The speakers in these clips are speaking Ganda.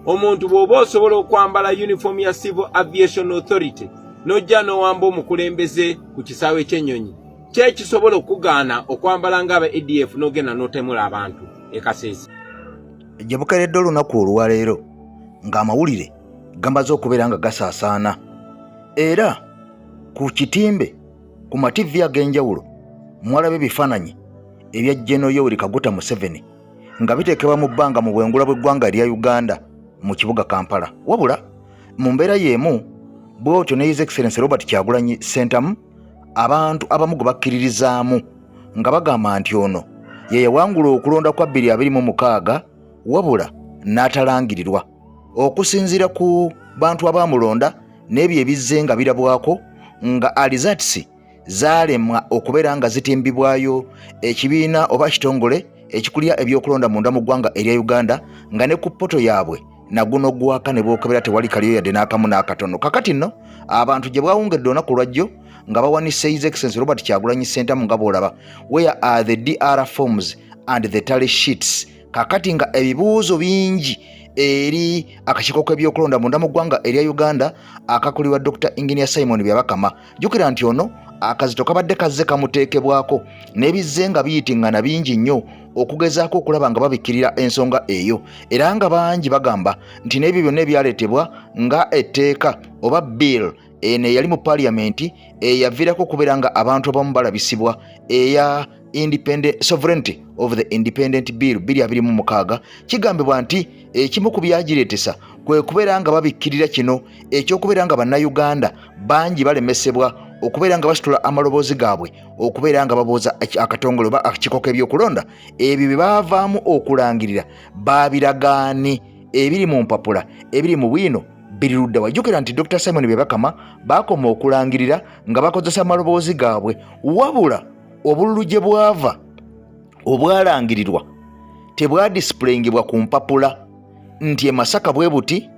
omuntu bw'oba osobola okwambala uniform ya Civil Aviation Authority n'ojja n'owamba omukulembeze ku kisaawe ky'ennyonyi kyekisobola okugaana okwambala ng'aba ADF n'ogenda n'otemula abantu e Kasese. Gye bukeeredde olunaku olwaleero ng'amawulire gamaze okubeera nga gasaasaana era ku kitimbe ku mativi ag'enjawulo mwalabe ebifaananyi ebya General Yoweri Kaguta Museveni nga biteekebwa mu bbanga mu bwengula bw'eggwanga erya Uganda mu kibuga Kampala. Wabula mu mbeera y'emu bw'otyo ne His Excellency Robert Kyagulanyi Ssentamu abantu abamu gwe bakkiririzaamu nga bagamba nti ono ye yawangula okulonda kwa 2026 wabula n'atalangirirwa okusinziira ku bantu abamulonda n'ebyo ebizze nga birabwako nga alizatisi zaalemwa okubeera nga zitimbibwayo ekibiina oba kitongole ekikulira ebyokulonda munda mu ggwanga erya Uganda nga ne ku poto yaabwe naguno gwaka ne bookebera tewali kaliyo yadde n'akamu n'akatono. Kakati nno abantu gye bwawungedde olunaku lwajjo nga bawanise His Excellency Robert Kyagulanyi Ssentamu nga bw'olaba, where are the DR forms and the tally sheets? Kakati nga ebibuuzo bingi eri akakiiko k'ebyokulonda munda mu ggwanga erya Uganda akakulirwa Dr. Engineer Simon Byabakama. Jjukira nti ono akazito kabadde kazze kamuteekebwako n'ebizze nga biyitiŋŋana bingi nnyo okugezaako okulaba nga babikkirira ensonga eyo, era nga bangi bagamba nti n'ebyo byonna ebyaleetebwa nga etteeka oba bill eno eyali mu paaliyamenti eyaviirako okubeera nga abantu abamu balabisibwa eya Independent Sovereignty of the Independent Bill 2026 kigambibwa nti ekimu ku byagireetesa kwe kubeera nga babikkirira kino ekyokubeera nga bannayuganda bangi balemesebwa okubeera nga basitula amaloboozi gaabwe okubeera nga babooza akatongole oba akakiiko k'ebyokulonda ebyo bye baavaamu okulangirira baabiragaani ebiri mu mpapula ebiri mu bwino biri ludda. Wajjukira nti Dr. Simon Byabakama baakoma okulangirira nga bakozesa amaloboozi gaabwe wabula obululu gye bwava obwalangirirwa tebwadisipuleyingibwa ku mpapula nti e Masaka bwe buti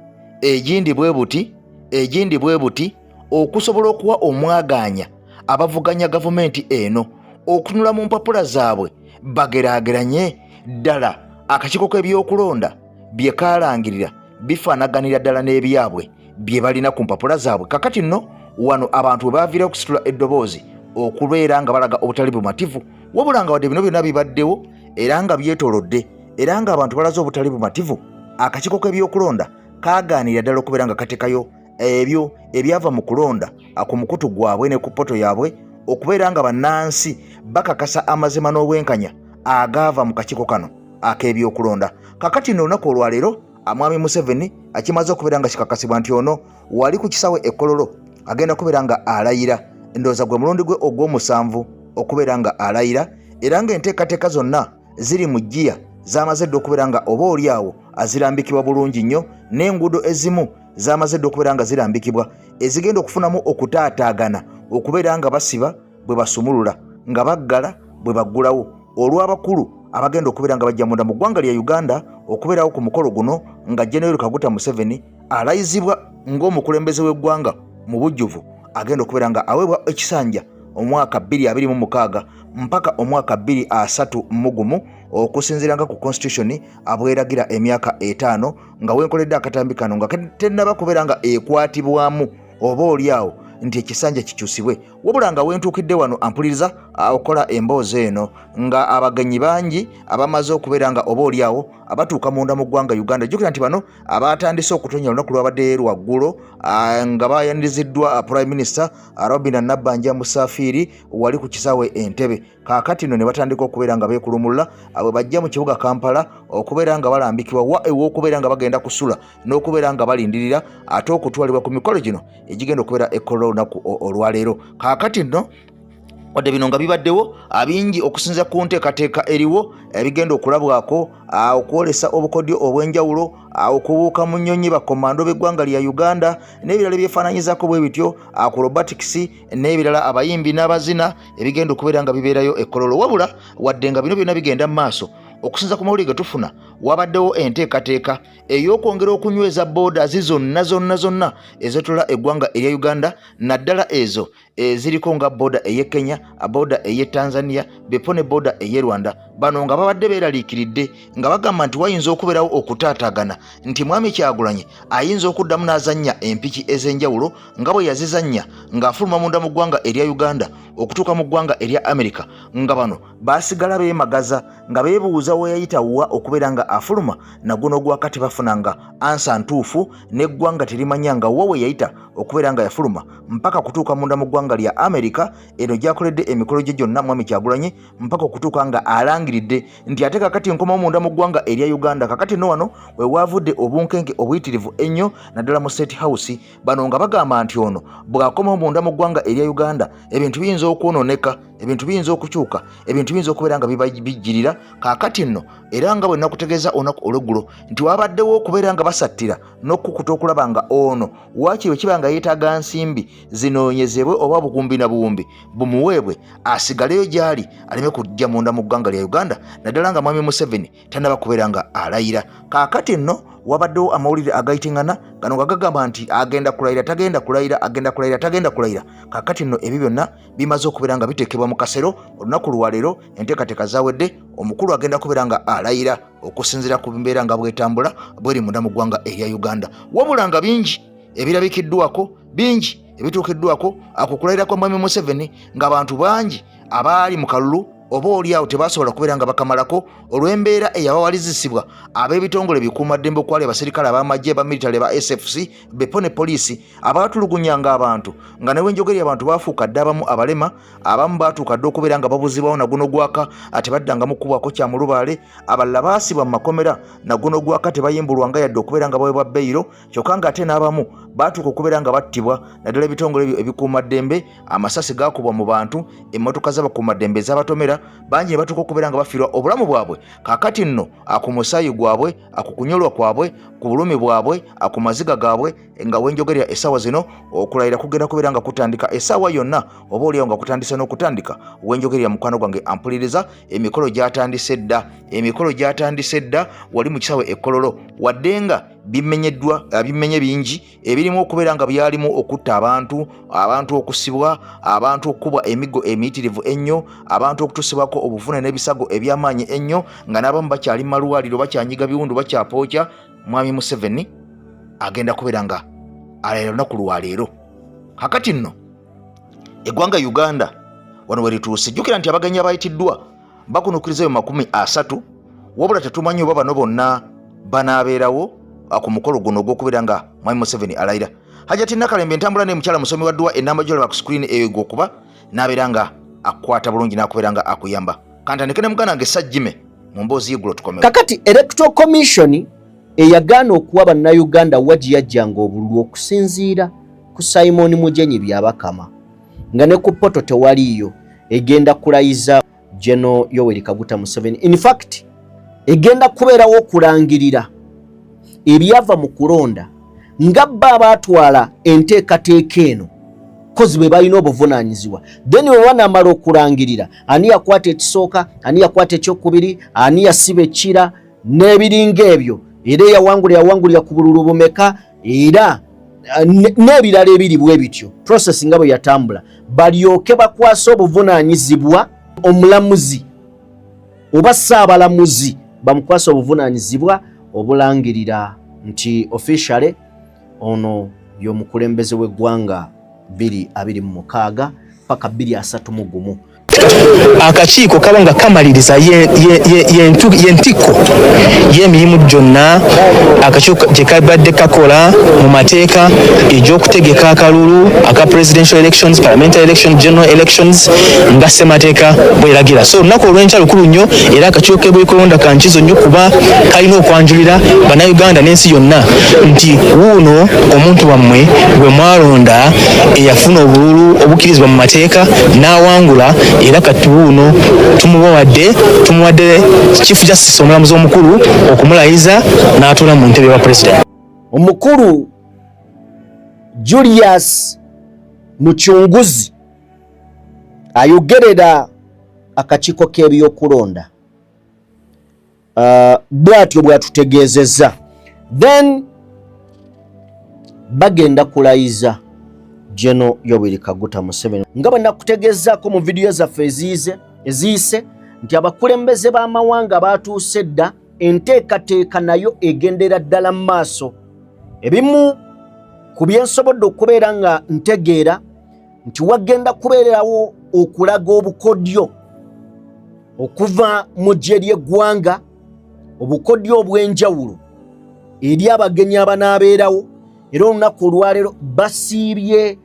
egindi bwe buti egindi bwe buti okusobola okuwa omwagaanya abavuganya gavumenti eno okunula mu mpapula zaabwe bageraageranye ddala akakiiko k'ebyokulonda bye kaalangirira bifaanaganira ddala n'ebyabwe bye balina ku mpapula zaabwe. Kakati nno wano abantu bwe baaviira okusitula eddoboozi okubeera nga balaga obutali bumativu wabula nga wadde bino byonna bibaddewo era nga byetoolodde era nga abantu balaze obutali bumativu akakiiko k'ebyokulonda kaagaanira ddala okubeera nga kateekayo ebyo ebyava mu kulonda ku mukutu gwabwe ne ku poto yaabwe okubeera nga bannansi bakakasa amazima n'obwenkanya agaava mu kakiiko kano ak'ebyokulonda. Kakati nno olunaku olwaleero Mwami Museveni akimaze okubeera nga kikakasibwa nti ono wali ku kisaawe e Kololo agenda kubeera nga alayira, ndowooza gwe mulundi gwe ogw'omusanvu okubeera nga alayira, era ng'enteekateeka zonna ziri mu jjiya zamaze dde okubeera nga oba oli awo azirambikibwa bulungi nnyo, n'enguudo ezimu zamaze dde okubeera nga zirambikibwa ezigenda okufunamu okutaataagana okubeera nga basiba bwe basumulula nga baggala bwe baggulawo olw'abakulu abagenda okubeera nga bajja munda mu ggwanga lya Uganda okubeerawo ku mukolo guno nga General Kaguta Museveni alayizibwa ng'omukulembeze w'eggwanga mu bujjuvu agenda okubeera nga aweebwa ekisanja omwaka 2026 mpaka omwaka 2031 okusinziiranga ku constitution abweragira emyaka 5 nga wenkoledde akatambi kano nga tennaba kubeera nga ekwatibwamu oba oliawo nti ekisanja kikyusibwe wabula nga wentuukidde wano ampuliriza okola emboozi eno nga abagenyi bangi abamaze okubeera nga oba oliawo abatuuka munda mu ggwanga Uganda. Jjukira nti bano abatandise okutonya olunaku lwabadde lwaggulo nga bayaniriziddwa Prime Minister Robinah Nabbanja Musafiri wali ku kisaawe Entebbe. Kaakati nno ne batandika okubeera nga beekulumulula bwe bajja mu kibuga Kampala okubeera nga balambikibwa wa ew'okubeera nga bagenda kusula n'okubeera nga balindirira ate okutwalibwa ku mikolo gino egigenda okubeera ekkolwa olunaku olwaleero. Kaakati nno wadde bino nga bibaddewo abingi okusinza ku nteekateeka eriwo ebigenda okulabwako okwolesa obukodyo obw'enjawulo okubuuka mu nnyonyi bakomando b'eggwanga lya Uganda n'ebirala byefaananyizaako bwe bityo acrobatics n'ebirala abayimbi n'abazina ebigenda okubeera nga bibeerayo ekkololo. Wabula wadde nga bino byonna bigenda mu maaso okusinza ku mawulire ge tufuna wabaddewo enteekateeka ey'okwongera okunyweza borders zonna ezetula eggwanga erya Uganda naddala ezo ziriko nga boda eye Kenya, boda eye Tanzania, bepone boda eye Rwanda. Bano nga babadde beeraliikiridde nga bagamba nti wayinza okubeerawo okutaataagana nti Mwami Kyagulanyi ayinza okuddamu n'azannya empiki ez'enjawulo nga bwe yazizannya ng'afuluma munda mu ggwanga erya Uganda okutuuka mu ggwanga erya Amerika, nga bano baasigala beemagaza nga beebuuza we yayita wa okubeera nga afuluma naguno gwakati bafunanga ansa ntuufu n'eggwanga terimanyanga wa we yayita okubeera nga yafuluma mpaka kutuuka munda mu ggwanga lya Amerika. Eno gyakoledde emikolo gye gyonna Mwami Kyagulanyi mpaka okutuuka nga alangiridde nti ate kakati nkomawo munda mu ggwanga erya Uganda. Kakati no wano we waavudde obunkenke obuyitirivu ennyo naddala mu State House. Bano nga bagamba nti ono bw'akomawo munda mu ggwanga erya Uganda ebintu biyinza okwonooneka, ebintu biyinza okukyuka, ebintu biyinza okubeera nga bijjirira. Kaakati nno era nga bwe nakutegeeza olunaku olw'eggulo nti wabaddewo okubeera nga basattira n'okkukuta okulaba nga ono waakiri bwe kiba nga yeetaaga nsimbi zinoonyezebwe oba buwumbi na buwumbi bumuweebwe asigaleyo gy'ali aleme kujja munda mu ggwanga lya Uganda, naddala nga Mwami Museveni tannaba kubeera nga alayira. Kaakati nno wabaddewo amawulire agayitingana gano nga gagamba nti agenda kulayira, tagenda kulayira, agenda kulayira, tagenda kulayira. Kaakati nno ebyo byonna bimaze okubeera nga biteekebwa mu kasero. Olunaku lwaleero enteekateeka zaawedde, omukulu agenda kubeera nga alayira okusinziira ku mbeera nga bwetambula bweri munda mu ggwanga erya Uganda. Wabula nga bingi ebirabikiddwako, bingi ebituukiddwako akukulayira kwa Mwami Museveni ng'abantu bangi abaali mu kalulu oba oliawo tebasobola kubeera nga bakamalako olw'embeera eyabawalizisibwa ab'ebitongole bikuumaddembe okwali abaserikale ab'amagye abamilitale ba SFC bepo ne poliisi abaatulugunyanga abantu nga newe njogeri abantu baafuuka dde abamu abalema, abamu baatuuka dde okubeera nga babuzibwawo naguno gwaka ate baddangamu kubwako kya mu lubaale, abalala baasibwa mu makomera naguno gwaka tebayimbulwanga yadde okubeera nga baweebwa beyiro, kyokka nga ate n'abamu baatuuka okubeera nga battibwa naddala ebitongole ebyo ebikuumaddembe. Amasasi gaakubwa mu bantu, emmotoka z'abakuumaddembe ez'abatomera, bangi ne batuuka okubeera nga bafiirwa obulamu bwabwe. Kaakati nno aku musaayi gwabwe, aku kunyolwa kwabwe, ku bulumi bwabwe, aku maziga gaabwe, nga wenjogerera essaawa zino okulayira kugenda kubeera nga kutandika essaawa yonna oba oliawo nga kutandise n'okutandika. Wenjogerera mukwano gwange ampuliriza, emikolo gyatandise dda, emikolo gyatandise dda wali mu kisaawe Ekkololo, wadde nga bimenye bingi ebirimu okubeera nga byalimu okutta abantu okusibwa, abantu okubwa emiggo emiyitirivu ennyo, abantu okutusibwako obuvune n'ebisago ebyamaanyi ennyo, nga n'abamu bakyali malwaliro, bakyanyiga biwundu, bakyapookya. Mwami Museveni agenda kubeera nga alayira lunaku lwaleero. Kakati nno eggwanga Uganda wano we lituuse, jjukira nti abagenyi abayitiddwa bakunuukirizayo 30, wabula tetumanyi oba bano bonna banaabeerawo ku mukolo guno ogw'okubeera nga Mwami Museveni alayira. Hajati Nakalembe ntambula ne mukyala musomi wa ddwa ennamba gy'olaba ku screen eyo gw'okuba n'abeera nga akukwata bulungi n'akubeera nga akuyamba. Kantandike ne muganda wange Sajjime mu mboozi y'eggulo tukomewo. Kakati Electoral Commission eyagaana okuwa bannayuganda wagi yajjanga obululu okusinziira ku Simon Mujenyi byabakama nga ne ku poto tewaliiyo egenda kulayiza General Yoweri Kaguta Museveni. In fact egenda kubeerawo okulangirira ebyava mu kulonda nga bba abaatwala enteekateeka eno kozi bwe balina obuvunaanyizibwa, then bwe banamala okulangirira ani yakwata ekisooka, ani yakwata ekyokubiri, ani yasiba ekkira n'ebiringa ebyo, era yawangulira ku bululu bumeka, era n'ebirala ebiri bwe bityo, process nga bwe yatambula, balyoke bakwase obuvunaanyizibwa omulamuzi oba ssaabalamuzi bamukwasa obuvunaanyizibwa obulangirira nti officially ono y'omukulembeze w'eggwanga 2026 paka 2031. Akakiiko kaba nga kamaliriza y'entiko y'emirimu gyonna akakiiko gye kabadde kakola mu mateeka egy'okutegeka akalulu aka presidential elections, parliamentary elections, general elections nga ssemateeka bweragira. So olunaku olw'enkya lukulu nnyo era akakiiko k'ebyokulonda ka nkizo nnyo kuba kalina okwanjulira bannayuganda n'ensi yonna nti wuuno omuntu wammwe gwe mwalonda eyafuna obululu obukkirizibwa mu mateeka n'awangula, era kati wuuno tumuwadde Chief Justice omulamuzi omukulu okumulayiza n'atuula mu ntebe ya president. Omukulu Julius Muchunguzi ayogerera akakiiko k'ebyokulonda bw'atyo bw'atutegeezezza, then bagenda kulayiza General Yoweri Kaguta Museveni. Nga bwe nakutegezaako mu vidiyo zaffe eziyise nti abakulembeze b'amawanga batuuse dda, enteekateeka nayo egendera ddala mu maaso. Ebimu ku byensobodde okubeera nga ntegeera nti wagenda kubeerawo okulaga obukodyo okuva mu ggye ly'eggwanga, obukodyo obw'enjawulo eri abagenyi abanaabeerawo. Era olunaku olwaleero basiibye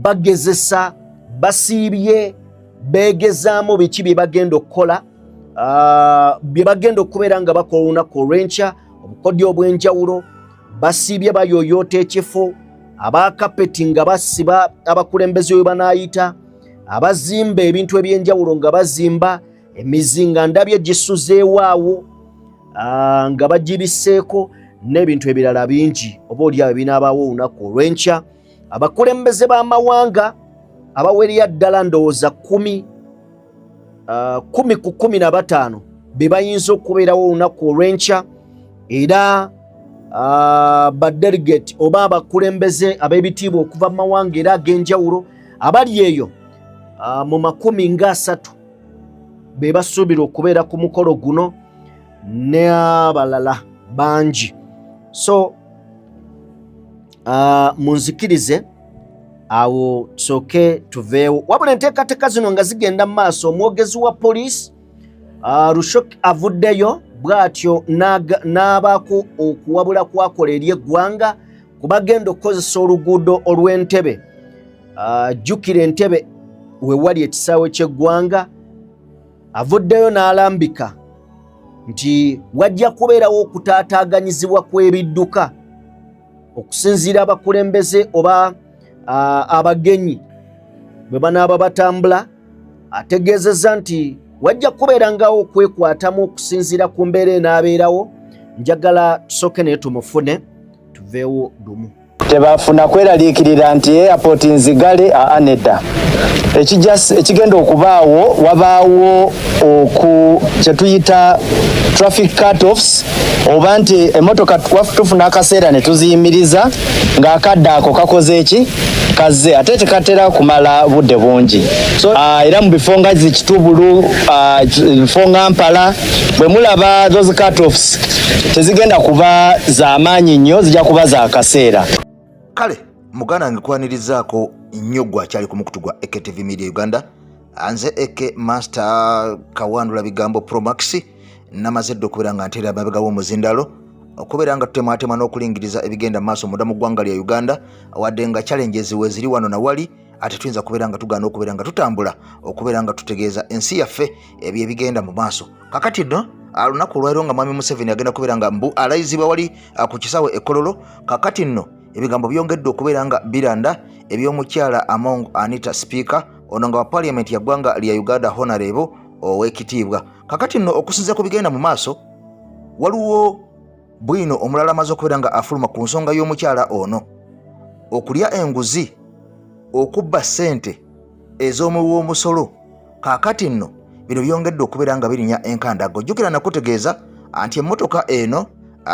bagezesa, basiibye beegezaamu biki bye bagenda okukola, bye bagenda okubeera nga bakola olunaku olw'enkya, obukodyo obw'enjawulo. Basiibye bayooyoota ekifo, abakapeti nga basiba abakulembeze we banaayita, abazimba ebintu eby'enjawulo nga bazimba, emizinga ndabye gisuzeewaawo nga bagibiseeko, n'ebintu ebirala bingi oba oliawo ebinaabaawo olunaku olw'enkya. Abakulembeze b'amawanga abawerera ddala ndowooza 10 ku 15 be bayinza okubeerawo olunaku olw'enkya, era badelegate oba abakulembeze ab'ebitiibwa okuva mu mawanga era ag'enjawulo abali eyo mu 30 be basuubira okubeera ku mukolo guno, n'abalala bangi. So munzikirize awo tusooke tuveewo. Wabula enteekateeka zino nga zigenda mu maaso, omwogezi wa poliisi Rushok avuddeyo bw'atyo n'abaako okuwabula kwakola eri eggwanga ku bagenda okukozesa oluguudo olw'Entebbe. Jjukira Entebbe we wali ekisaawe ky'eggwanga. Avuddeyo n'alambika nti wajja kubeerawo okutaataaganyizibwa kw'ebidduka okusinziira abakulembeze oba abagenyi bwe banaaba batambula. Ategeezezza nti wajja kubeerangawo okwekwatamu okusinziira ku mbeera enaabeerawo. Njagala tusooke naye tumufune tuveewo lumu. Tebafuna kweraliikirira nti airport nzigale nedda. Ekigenda okubaawo, wabaawo kyetuyita traffic cut-offs, oba nti emmotoka tufuna akaseera ne tuziyimiriza ng'akadde ako kakoze eki kazze ate tekatera kumala budde bungi. Era mu bifo nga Kitubulu, bifo nga Mpala, bwe mulaba those cut-offs tezigenda kuba za maanyi nnyo, zijja kuba za kaseera. Kale muganda ngikwanirizaako nnyo gwe akyali ku mukutu gwa AKTV Media Uganda. Anze Eke Master Kawandula Bigambo Promax namaze dda okubeera nga nteera amabega w'omuzindalo okubeera nga tutematema n'okulingiriza ebigenda maaso munda mu ggwanga lya Uganda, wadde nga challenges we ziri wano na wali, ate tuyinza kubeera nga tugaana okubeera nga tutambula okubeera nga tutegeeza ensi yaffe ebyo ebigenda mu maaso. Kakati nno olunaku olwaliro nga Mwami Museveni agenda kubeera nga mbu alayizibwa wali ku kisaawe e Kololo. Kakati nno ebigambo byongedde okubeera nga biranda eby'omukyala Among Anita Speaker ono nga wa Parliament ya ggwanga lya Uganda Honorable ow'ekitiibwa. Kakati nno okusinza ku bigenda mu maaso, waliwo bwino omulala amaze okubeera nga afuluma ku nsonga y'omukyala ono okulya enguzi, okubba ssente ez'omuwi w'omusolo. Kakati nno bino byongedde okubeera nga birinya enkandago. Jjukira nakutegeeza anti emmotoka eno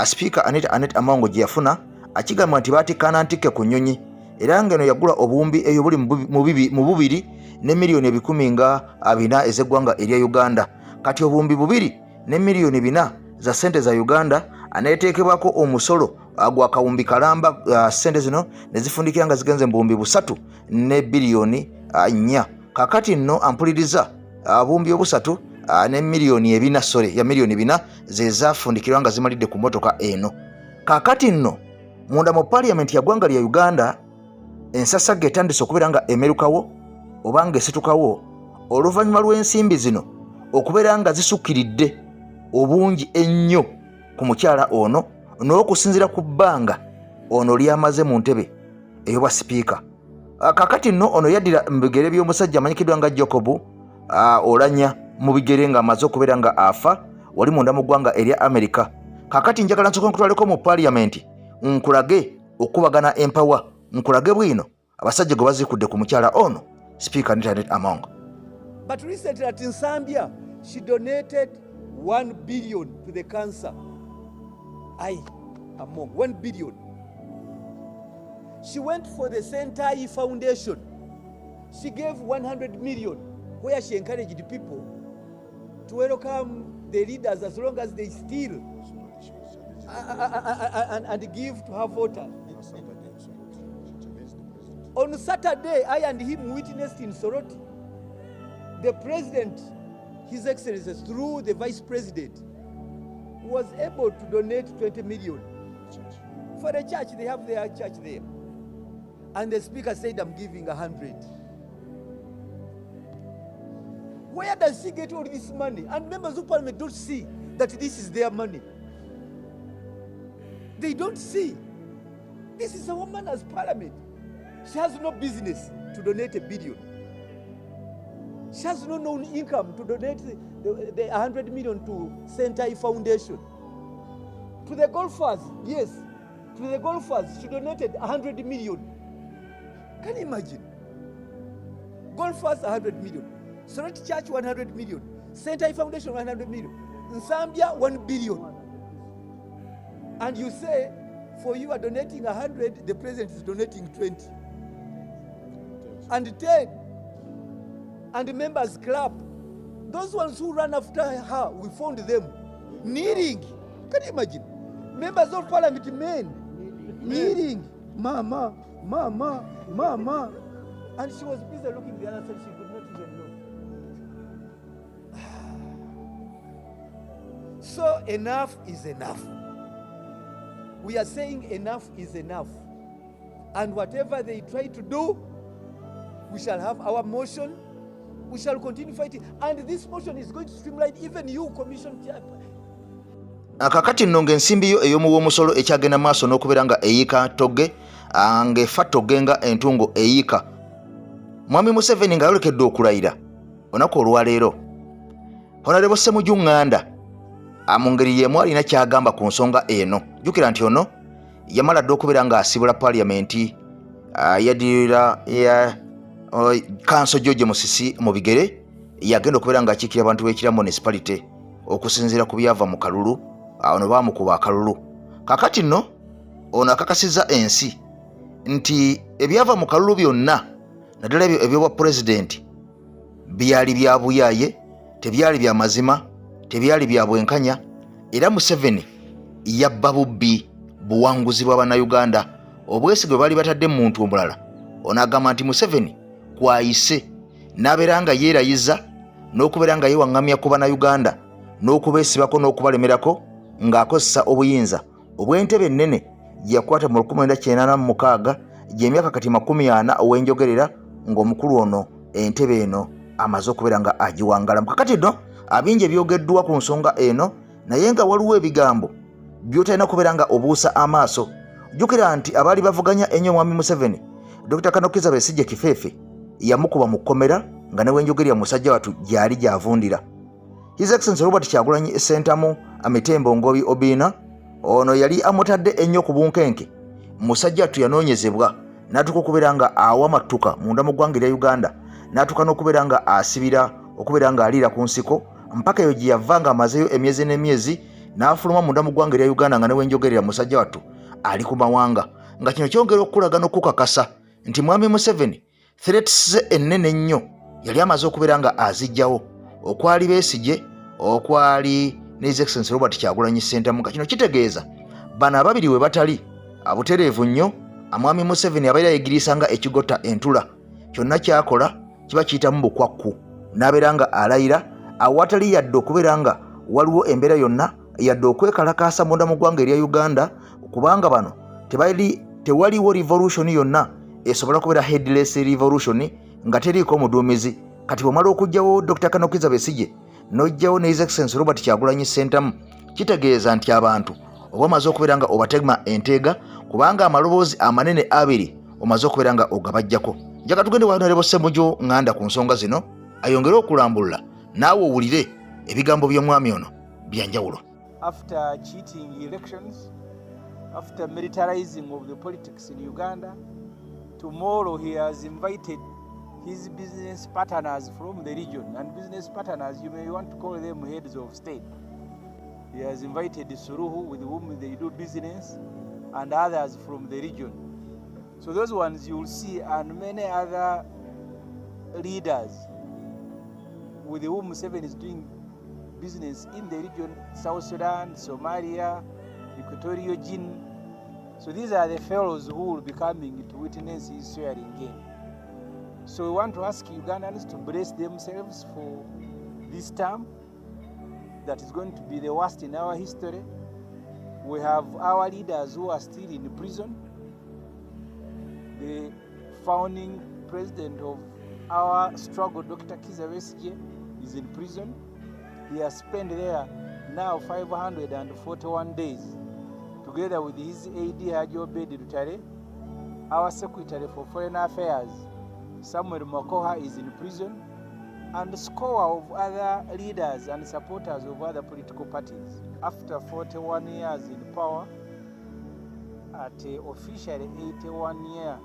Speaker Anita Among gye yafuna akigamba nti baatikkaana ntike ku nnyonyi, era ng'eno yagula obuwumbi eyo buli mu 2 ne miliyoni 400 ez'eggwanga erya Uganda. Kati obuwumbi 2 ne miliyoni 4 za ssente za Uganda aneeteekebwako omusolo gwa kawumbi kalamba. Ssente zino ne zifundikira nga zigenze mu buwumbi 3 ne biliyoni 4. Kakati nno ampuliriza obuwumbi 3 ne miliyoni 4 ya miliyoni 4 ze zaafundikirwa nga zimalidde ku mmotoka eno. Kakati nno munda mu Parliament ya ggwanga lya Uganda ensasagge etandise okubeera nga emerukawo oba nga esitukawo oluvannyuma lw'ensimbi zino okubeera nga zisukkiridde obungi ennyo ku mukyala ono n'okusinziira ku bbanga ono lyamaze mu ntebe ey'obwa sipiika. Kakati nno ono yaddira mu bigere by'omusajja amanyikiddwa nga Jacob Olanya mu bigere ng'amaze okubeera nga afa wali munda mu ggwanga erya Amerika. Kakati njagala nsooka nkutwaleko mu Parliament nkulage okubagana empawa, nkulage bwino abasajja gwe bazikudde ku mukyala ono Speaker Anita Among. But recently at Nsambia, she donated 1 billion to the cancer. Among 1 billion. She went for the Sentai Foundation. She gave 100 million, where she encouraged people to welcome the leaders as long as they steal and give to her voters. On Saturday, I and him witnessed in Soroti. The president, His Excellency, through the vice president, was able to donate 20 million for the church. They have their church there. And the speaker said, I'm giving 100. Where does she get all this money? And members of parliament don't see that this is their money. They don't see. This is a woman as parliament. She has no business to donate $1 billion. She has no known income to donate the 100 million to Sentai Foundation. To the golfers, yes. To the golfers, she donated 100 million. Can you imagine? Golfers, 100 million. Sorority Church, 100 million. Sentai Foundation, 100 million. In Zambia, 1 billion. And you say, for you are donating 100, the president is donating 20. And 10. And the members clap. Those ones who ran after her, we found them kneeling. Can you imagine? Members of parliament, men, kneeling. Mama, mama, mama. And she was busy looking the other side. She could not even know. So enough is enough. We are saying enough is enough. And whatever they try to do, we shall have our motion. We shall continue fighting. And this motion is going to streamline even you, Commission Chairman. Akakati nno ng'ensimbi yo ey'omuwoomusolo ekyagenda maaso n'okubeera nga eyiika togge ng'efa togge nga entungo eyiika. Mwami Museveni ng'ayolekedde okulayira olunaku olwaleero. Honorable Ssemujju Nganda mu ngeri y'emu alina ky'agamba ku nsonga eno. Jjukira nti ono yamala dde okubeera ng'asibula paaliyamenti yadirira ya Kanso George Musisi mu bigere yagenda okubeera ng'akiikira abantu b'Ekira municipality okusinziira ku byava mu kalulu ono baamukuba akalulu. Kakati nno ono akakasizza ensi nti ebyava mu kalulu byonna naddala ebyo ebyobwa pulezidenti byali bya buyaaye, tebyali bya mazima, tebyali bya bwenkanya, era Museveni yabba bubbi buwanguzi bwa bannayuganda obwesige bwe baali batadde mu muntu omulala. Ono agamba nti Museveni kwayise n'abeera nga yeerayiza n'okubeera nga yewaŋŋamya ku bannayuganda n'okubeesibako n'okubalemerako ng'akozesa obuyinza obw'entebe ennene yakwata mu 1986 gy'emyaka kati 40 ow'enjogerera ng'omukulu ono entebe eno amaze okubeera nga agiwangala. Mu kakati nno abingi ebyogeddwa ku nsonga eno naye nga waliwo ebigambo by'otalina kubeera nga obuusa amaaso. Jjukira nti abaali bavuganya ennyo Mwami Museveni, Dr. Kanokiza Besigye Kifeefe yamukuba mu kkomera nga ne wenjogerya musajja watu gyali gyavundira. His Excellency Robert Kyagulanyi Ssentamu Amitembo Ngobi Obiina ono yali amutadde ennyo ku bunkenke. Musajja watu yanoonyezebwa n'atuuka okubeera nga awa amattuka munda mu ggwanga erya Uganda, n'atuuka n'okubeera nga asibira okubeera nga aliira ku nsiko mpaka eyo gye yava nga amazeyo emyezi n'emyezi n'afuluma munda mu ggwanga erya Uganda nga ne wenjogerera musajja watu ali ku mawanga. Nga kino kyongera okukulaga n'okukakasa nti Mwami Museveni threats ennene ennyo yali amaze okubeera nga azijjawo, okwali Besigye, okwali ne His Excellency Robert Kyagulanyi Ssentamu. Kino kitegeeza bano ababiri we batali abutereevu nnyo. Mwami Museveni abeera yegiriisa nga ekigota entula, kyonna kyakola kiba kiyitamu bukwakku, n'abeera nga alayira awatali yadde okubeera nga waliwo embeera yonna yadde okwekalakaasa munda mu ggwanga erya Uganda, kubanga bano tewaliwo revolution yonna esobola kubeera headless revolution nga teriiko omuduumizi. Kati bw'omala okugjawo Dr. Kanokiza Besigye n'ojjawo ne His Excellency Robert Kyagulanyi Ssentamu, kitegeeza nti abantu oba omaze okubeera nga obatema enteega, kubanga amaloboozi amanene abiri omaze okubeera nga ogabajjako. Njagala tugende wa Honorable Ssemujju Nganda ku nsonga zino ayongere okulambulula naawe owulire ebigambo by'omwami ono byanjawulo. After cheating elections, after militarizing of the politics in Uganda, tomorrow he has invited his business partners from the region, and business partners, you may want to call them heads of state. He has invited Suruhu, with whom they do business, and others from the region. So those ones you will see, and many other leaders with whom Museveni is doing business in the region, South Sudan, Somalia, Equatorial Guinea. So these are the fellows who will be coming to witness his swearing in. So we want to ask Ugandans to brace themselves for this term that is going to be the worst in our history. We have our leaders who are still in prison. The founding president of our struggle, Dr. Kizza Besigye, is in prison. He has spent there now 541 days, together with his AD Haji Obedi Lutale. Our Secretary for Foreign Affairs, Samuel Makoha, is in prison, and a score of other leaders and supporters of other political parties. After 41 years in power, at officially 81 years,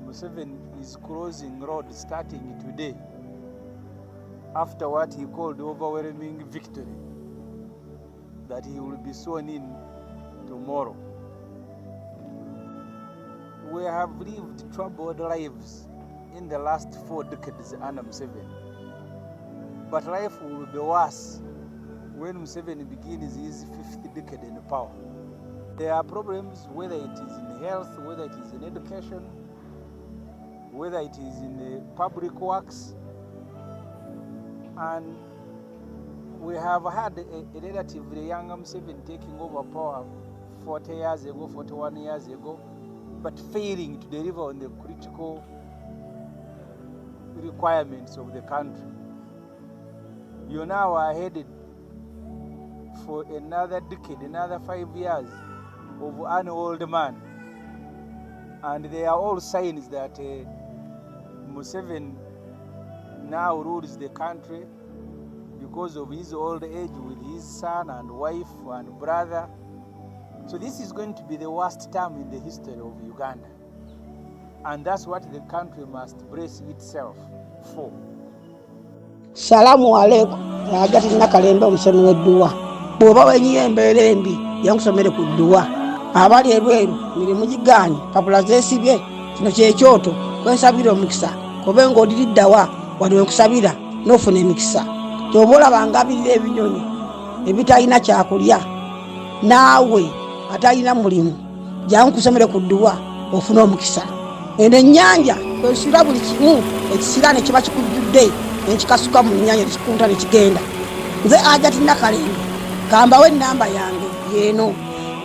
Museveni is closing road starting today, after what he called overwhelming victory, that he will be sworn in tomorrow. We have lived troubled lives in the last 4 decades under Museveni, but life will be worse when Museveni begins his 5th decade in power. There are problems, whether it is in health, whether it is in education, whether it is in the public works, and we have had a relatively young Museveni taking over power 40 years ago, 41 years ago, but failing to deliver on the critical requirements of the country. You now are headed for another decade, another 5 years of an old man. And there are all signs that Museveni now rules the country because of his old age, with his son and wife and brother. So this is going to be the worst term in the history of Uganda. And that's what the country must brace itself for. Salamu alaikum. Ajati nakalemba omusomero dduwa. Bw'oba wenyiye embeera embi yankusomere ku dduwa. Abali ebweru mirimu gigaanye papula zeesibye kino kyekyoto kwensabira omukisa kobe ng'odiriddawa wali wenkusabira n'ofuna emikisa. Ky'oba olaba ngabirira ebinyonyi ebitalina kyakulya naawe atalina mulimu jangu kusomere ku dduwa ofuna omukisa. Eno ennyanja kwesira buli kimu ekisira ne kiba kikujjudde nekikasuka mu nnyanja nekikunta nekigenda. Nze Ajati Nakalembe kambawo ennamba yange yeeno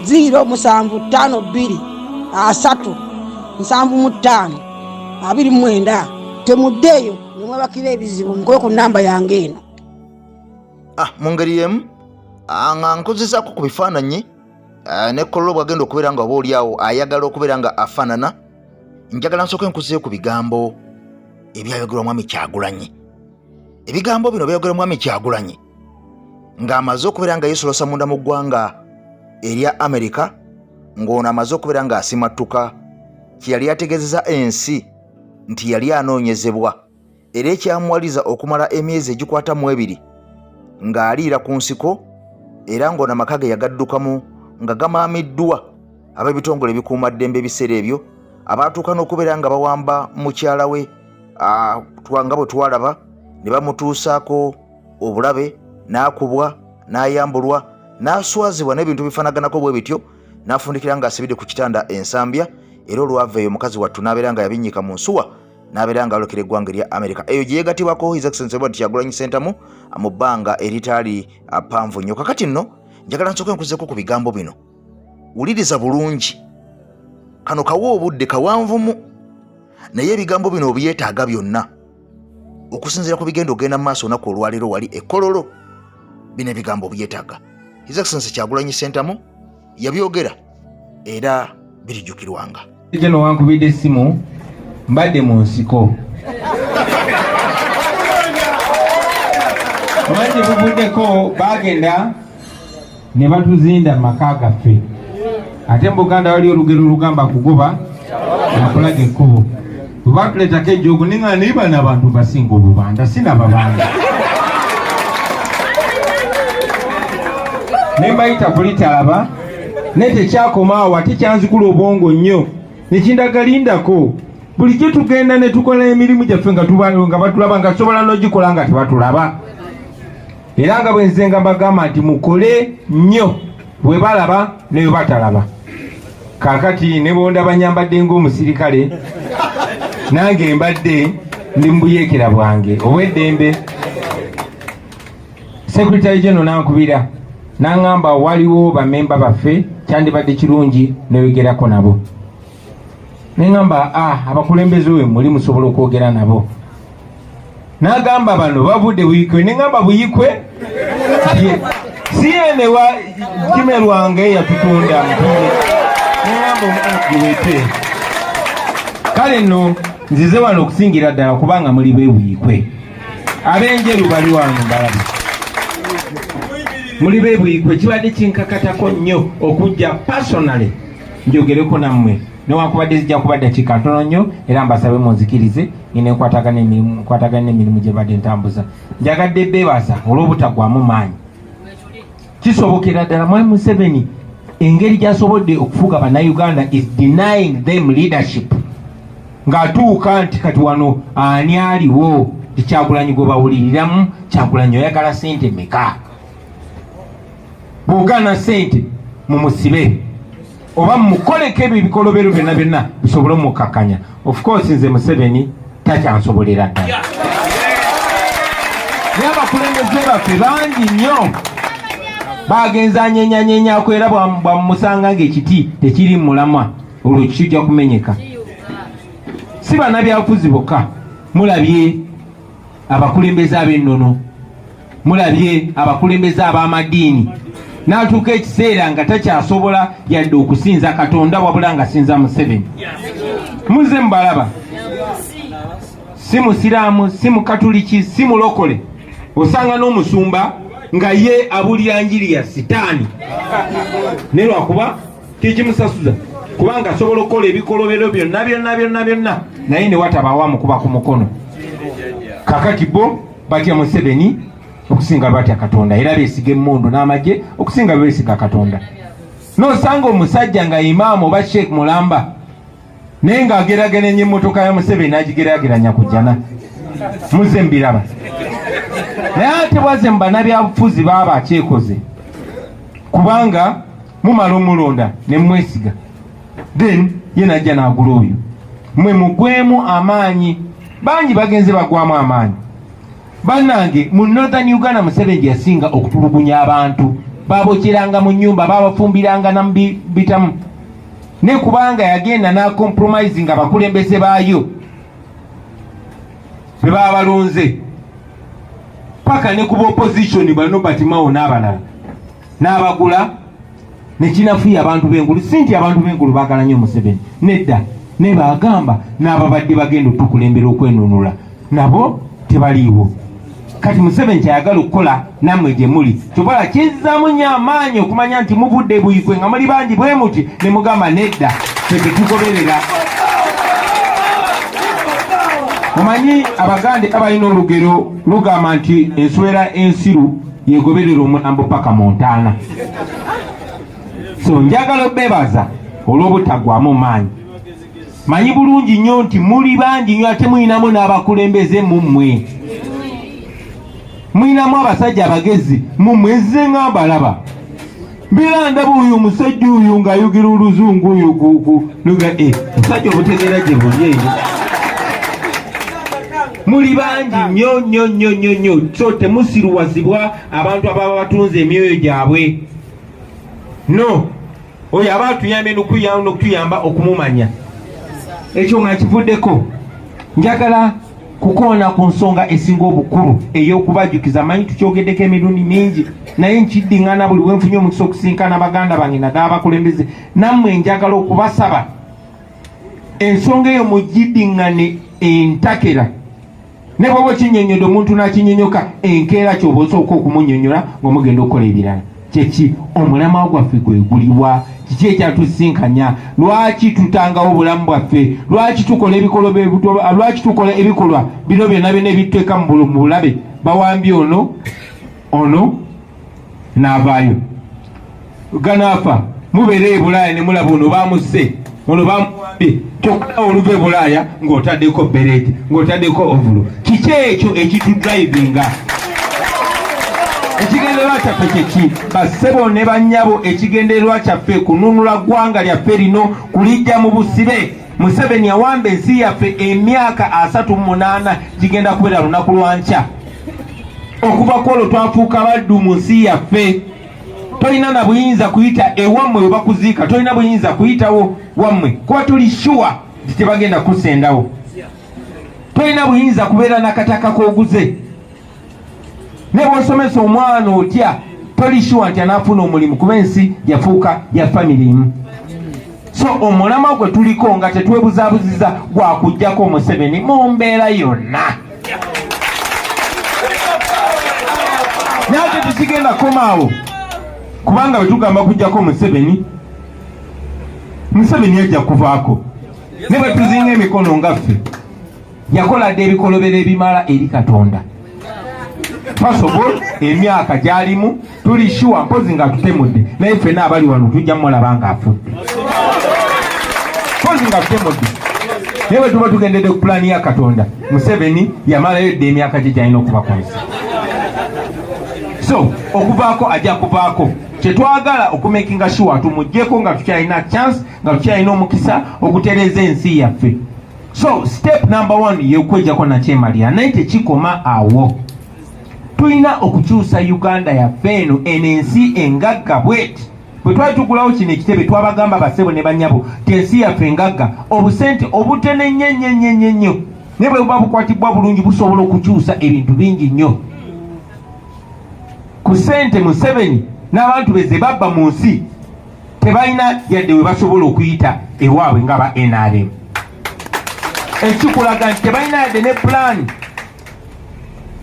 075237529. Temuddeeyo nemwebakira ebizibu nkoye ku nnamba yange eno. Mu ngeri yemu nga nkozesaako ku bifaananyi nekkololo bwagenda okubeera nga oba oliawo ayagala okubeera nga afaanana, njagala nsooke nkuzeeyo ku bigambo ebyayogerwa Mwami Kyagulanyi. Ebigambo bino byayogerwa Mwami Kyagulanyi ng'amaze okubeera nga yeesolosa munda mu ggwanga erya Amerika, ng'ono amaze okubeera nga asimattuka kye yali ategeezeza ensi nti yali anoonyezebwa era ekyamuwaliza okumala emyezi egikwata mu 2 ng'aliira ku nsiko, era ng'ono amaka ge yagaddukamu nga gamaamiddwa ab'ebitongole ebikuumaddembe ebiseera ebyo, abaatuuka n'okubeera nga bawamba mukyala we nga bwe twalaba ne bamutuusaako obulabe, n'akubwa, n'ayambulwa, n'aswazibwa n'ebintu bifaanaganako bwe bityo, n'afundikira ng'asibidde ku kitanda ensambya, era olwava eyo omukazi wattu n'abeera nga yabinnyika mu nsuwa, n'abeera nga alokera eggwanga erya Amerika. Eyo gye yeegatibwako His Excellency Robert Kyagulanyi Ssentamu mu bbanga eritaali ppanvu nnyo. Kakati nno njagala nsooke nkuzeeko ku bigambo bino. Wuliriza bulungi, kano kawa obudde kawanvumu, naye ebigambo bino obyetaaga byonna okusinziira ku bigenda ogenda mu maaso olunaku olwaleero wali ekkololo. Bino ebigambo byetaaga. His Excellency Kyagulanyi Ssentamu yabyogera era birijjukirwanga. Geno wankubidde essimu mbadde mu nsiko. Abadde buvuddeko bagenda ne batuzinda maka gaffe. Ate mu Buganda wali olugero olugamba kugoba nakulaga ekkubo. Bwe batuleetako ejjoogo ninga niba n'abantu basinga obubanda sinababanda. Ne mbayita kulitalaba nete kyakomaawo ate kyanzikula obwongo nnyo nekindagalindako bulijjo tugenda ne tukola emirimu gyaffe nga batulaba nga tusobola n'ogikola nga tebatulaba era nga bwenze nga mbagamba nti mukole nnyo bwe balaba ne bwe batalaba. Kaakati ne bondaba nyambadde ng'omusirikale nange mbadde ndi mu buyeekera bwange obw'eddembe. Secretary General nankubira n'aŋŋamba waliwo bamemba baffe kyandibadde kirungi neyogerako nabo. Ne ŋŋamba abakulembeze we muli musobola okwogera nabo. N'agamba bano bavudde Buyikwe. Ne ŋŋamba Buyikwe si ene wa Jime Lwange yatutunda mpule. Ne ŋŋamba omugiwete. Kale nno nzize wano okusingira ddala kubanga muli b'e Buyikwe. Ab'enjeru bali wano mbalabi. Muli b'e Buyikwe kibadde kinkakatako nnyo okujja personally njogereko nammwe. Newankubadde zijja kuba ddakiika ntono nnyo era mbasabe munzikirize ngine nkwatagana n'emirimu gye badde ntambuza. Njagadde beebaza olw'obutaggwaamu maanyi. Kisobokera ddala Mwami Museveni engeri gy'asobodde okufuga bannayuganda is denying them leadership. Ng'atuuka nti kati wano ani aliwo Kyagulanyi gwe bawuliriramu, Kyagulanyi oyagala ssente meka? Bw'ogaana ssente mumusibe oba mukoleko ebyo ebikolobero byonna bisobole omukkakkanya. Of course nze Museveni takyansobolera ddala. Naye abakulembeze baffe bangi nnyo bagenza anyenyanyenyako era bwamusanga ng'ekiti tekiri mulamwa olwo kijja kumenyeka. Si bannabyabufuzi bokka, mulabye abakulembeze ab'ennono, mulabye abakulembeze ab'amadiini. N'atuuka ekiseera nga takyasobola yadde okusinza Katonda wabula nga sinza Museveni. Muze mbalaba, si musiraamu, si mukatuliki, si mulokole. Osanga n'omusumba nga ye abulira njiri ya sitaani. Ne lwakuba tekimusasuza kubanga asobola okukola ebikolobero byonna naye ne watabaawo amukuba ku mukono. Kakati bo batya Museveni okusinga batya Katonda era beesiga emmundu n'amagye okusinga beesiga Katonda. N'osanga omusajja nga imaamu oba Sheikh Mulamba naye ng'agerageranya emmotoka ya Museveni n'agigeraageranya ku jjana. Muze mbiraba. Naye ate bwaze mu bannabyabufuzi baaba akyekoze kubanga mumala omulonda ne mwesiga then ye najja n'agula oyo. Mwe mugwemu amaanyi. Bangi bagenze bagwamu amaanyi. Bannange mu Northern Uganda Museveni yasinga okutulugunya abantu. Babokyeranga mu nnyumba, babafumbiranga namubitamu. Ne kubanga yagenda n'akompromise nga bakulembeze baayo be baabalonze paka ne kuba opposition bano Batimawo n'abalala n'abagula ne kinafuya abantu b'engulu. Si nti abantu b'engulu baagala nnyo Museveni, nedda. Ne bagamba n'ababadde bagenda otukulembera okwenunula nabo tebaliiwo. Kati Museveni kyayagala okukola nammwe gye muli kyobola kizzaamu nnyo amaanyi okumanya nti muvudde Buyikwe nga muli bangi bwe muti ne mugamba nedda ffe tetugoberera. Mumanyi Abaganda abalina olugero lugamba nti enswera ensiru yegoberera omulambo paka mu ntaana. So njagala obebaza olw'obutaggwaamu maanyi. Manyi bulungi nnyo nti muli bangi nnyo ate muyinamu n'abakulembeze mummwe. Muyinamu abasajja abagezi mummwe. Nze nga mbalaba mbira ndaba oyo omusajja oyo ng'ayogera oluzungu oyo luga musajja obutegeera gye buli eyo. Muli bangi nnyo so temusiruwazibwa abantu ababa batunze emyoyo gyabwe. No, oyo aba atuyambye n'okutuyamba okumumanya. Ekyo nga kivuddeko njagala kukoona ku nsonga esinga obukulu ey'okubajjukiza. Manyi tukyogeddeko emirundi mingi naye nkiddiŋŋana buli wenfunye omukisa okusinkana baganda bange naddala abakulembeze. Nammwe njagala okubasaba ensonga eyo mugiddiŋŋane entakera. Ne bw'oba okinnyonnyodde omuntu n'akinnyonnyoka enkeera ky'oba osooka okumunnyonnyola ng'omugenda okukola ebirala. Kyeki omulamwa gwaffe gwe guliwa? Kiki ekyatusinkanya? Lwaki tutangawo obulamu bwaffe? Lwaki tukola ebikolwa lwaki tukola ebikolwa bino byonna ebitteeka mu bulabe? Bawambye ono n'avaayo ganaafa. mubere Bulaya ne mulaba ono bamuse ono bamwambye kyokka oluve Bulaya ng'otaddeko bereti ng'otaddeko ovulo kiki ekyo ekitudrivinga ekigendererwa kyaffe kyeki bassebo ne bannyabo ekigendererwa kyaffe kununula ggwanga lyaffe lino kulijja mu busibe Museveni yawamba ensi yaffe emyaka 38 gigenda kubeera lunaku lwankya okuva kwolwo twafuuka baddu mu nsi yaffe tolina na buyinza kuyita ewammwe we bakuziika tolina buyinza kuyitawo wammwe kuba tuli shuwa nti tebagenda kusendawo tolina buyinza kubeera nakataka koguze ne bw'osomesa omwana otya toli shuwa nti anaafuna omulimu kuba ensi yafuuka ya famire emu so omulama gwe tuliko nga tetwebuzaabuziza gwakujjako Museveni mu mbeera yonna naye tetukigenda komaawo kubanga bwe tugamba kujjako Museveni yajja kuvaako ne bwe tuzinga emikono ngaffe yakola dde ebikolobero ebimala eri Katonda pasobol emyaka gyalimu tuli shuwa mpozi nga tutemudde naye ffenna abali wano tujja mulaba nga afudde mpozi nga tutemudde naye bwe tuba tugendedde ku pulaani ya Katonda Museveni yamalayo dde emyaka gye gyalina okuba ku nsi so okuvaako ajja kuvaako kyetwagala okumakinga sure tumuggyeko nga tukyalina chance nga tukyalina omukisa okutereeza ensi yaffe so step number 1 yekwejjako nakyemalira naye tekikoma awo tulina okukyusa Uganda yaffe eno ensi engagga bweti bwe twali tugulawo kino ekitebe twabagamba bassebo ne bannyabo tensi yaffe engagga obusente obutene nnyo ne bwe buba bukwatibwa bulungi busobola okukyusa ebintu bingi nnyo ku ssente Museveni n'abantu beze babba mu nsi tebalina yadde we basobola okuyita ewaabwe nga ba NRM ekikulaga nti tebalina yadde ne pulaani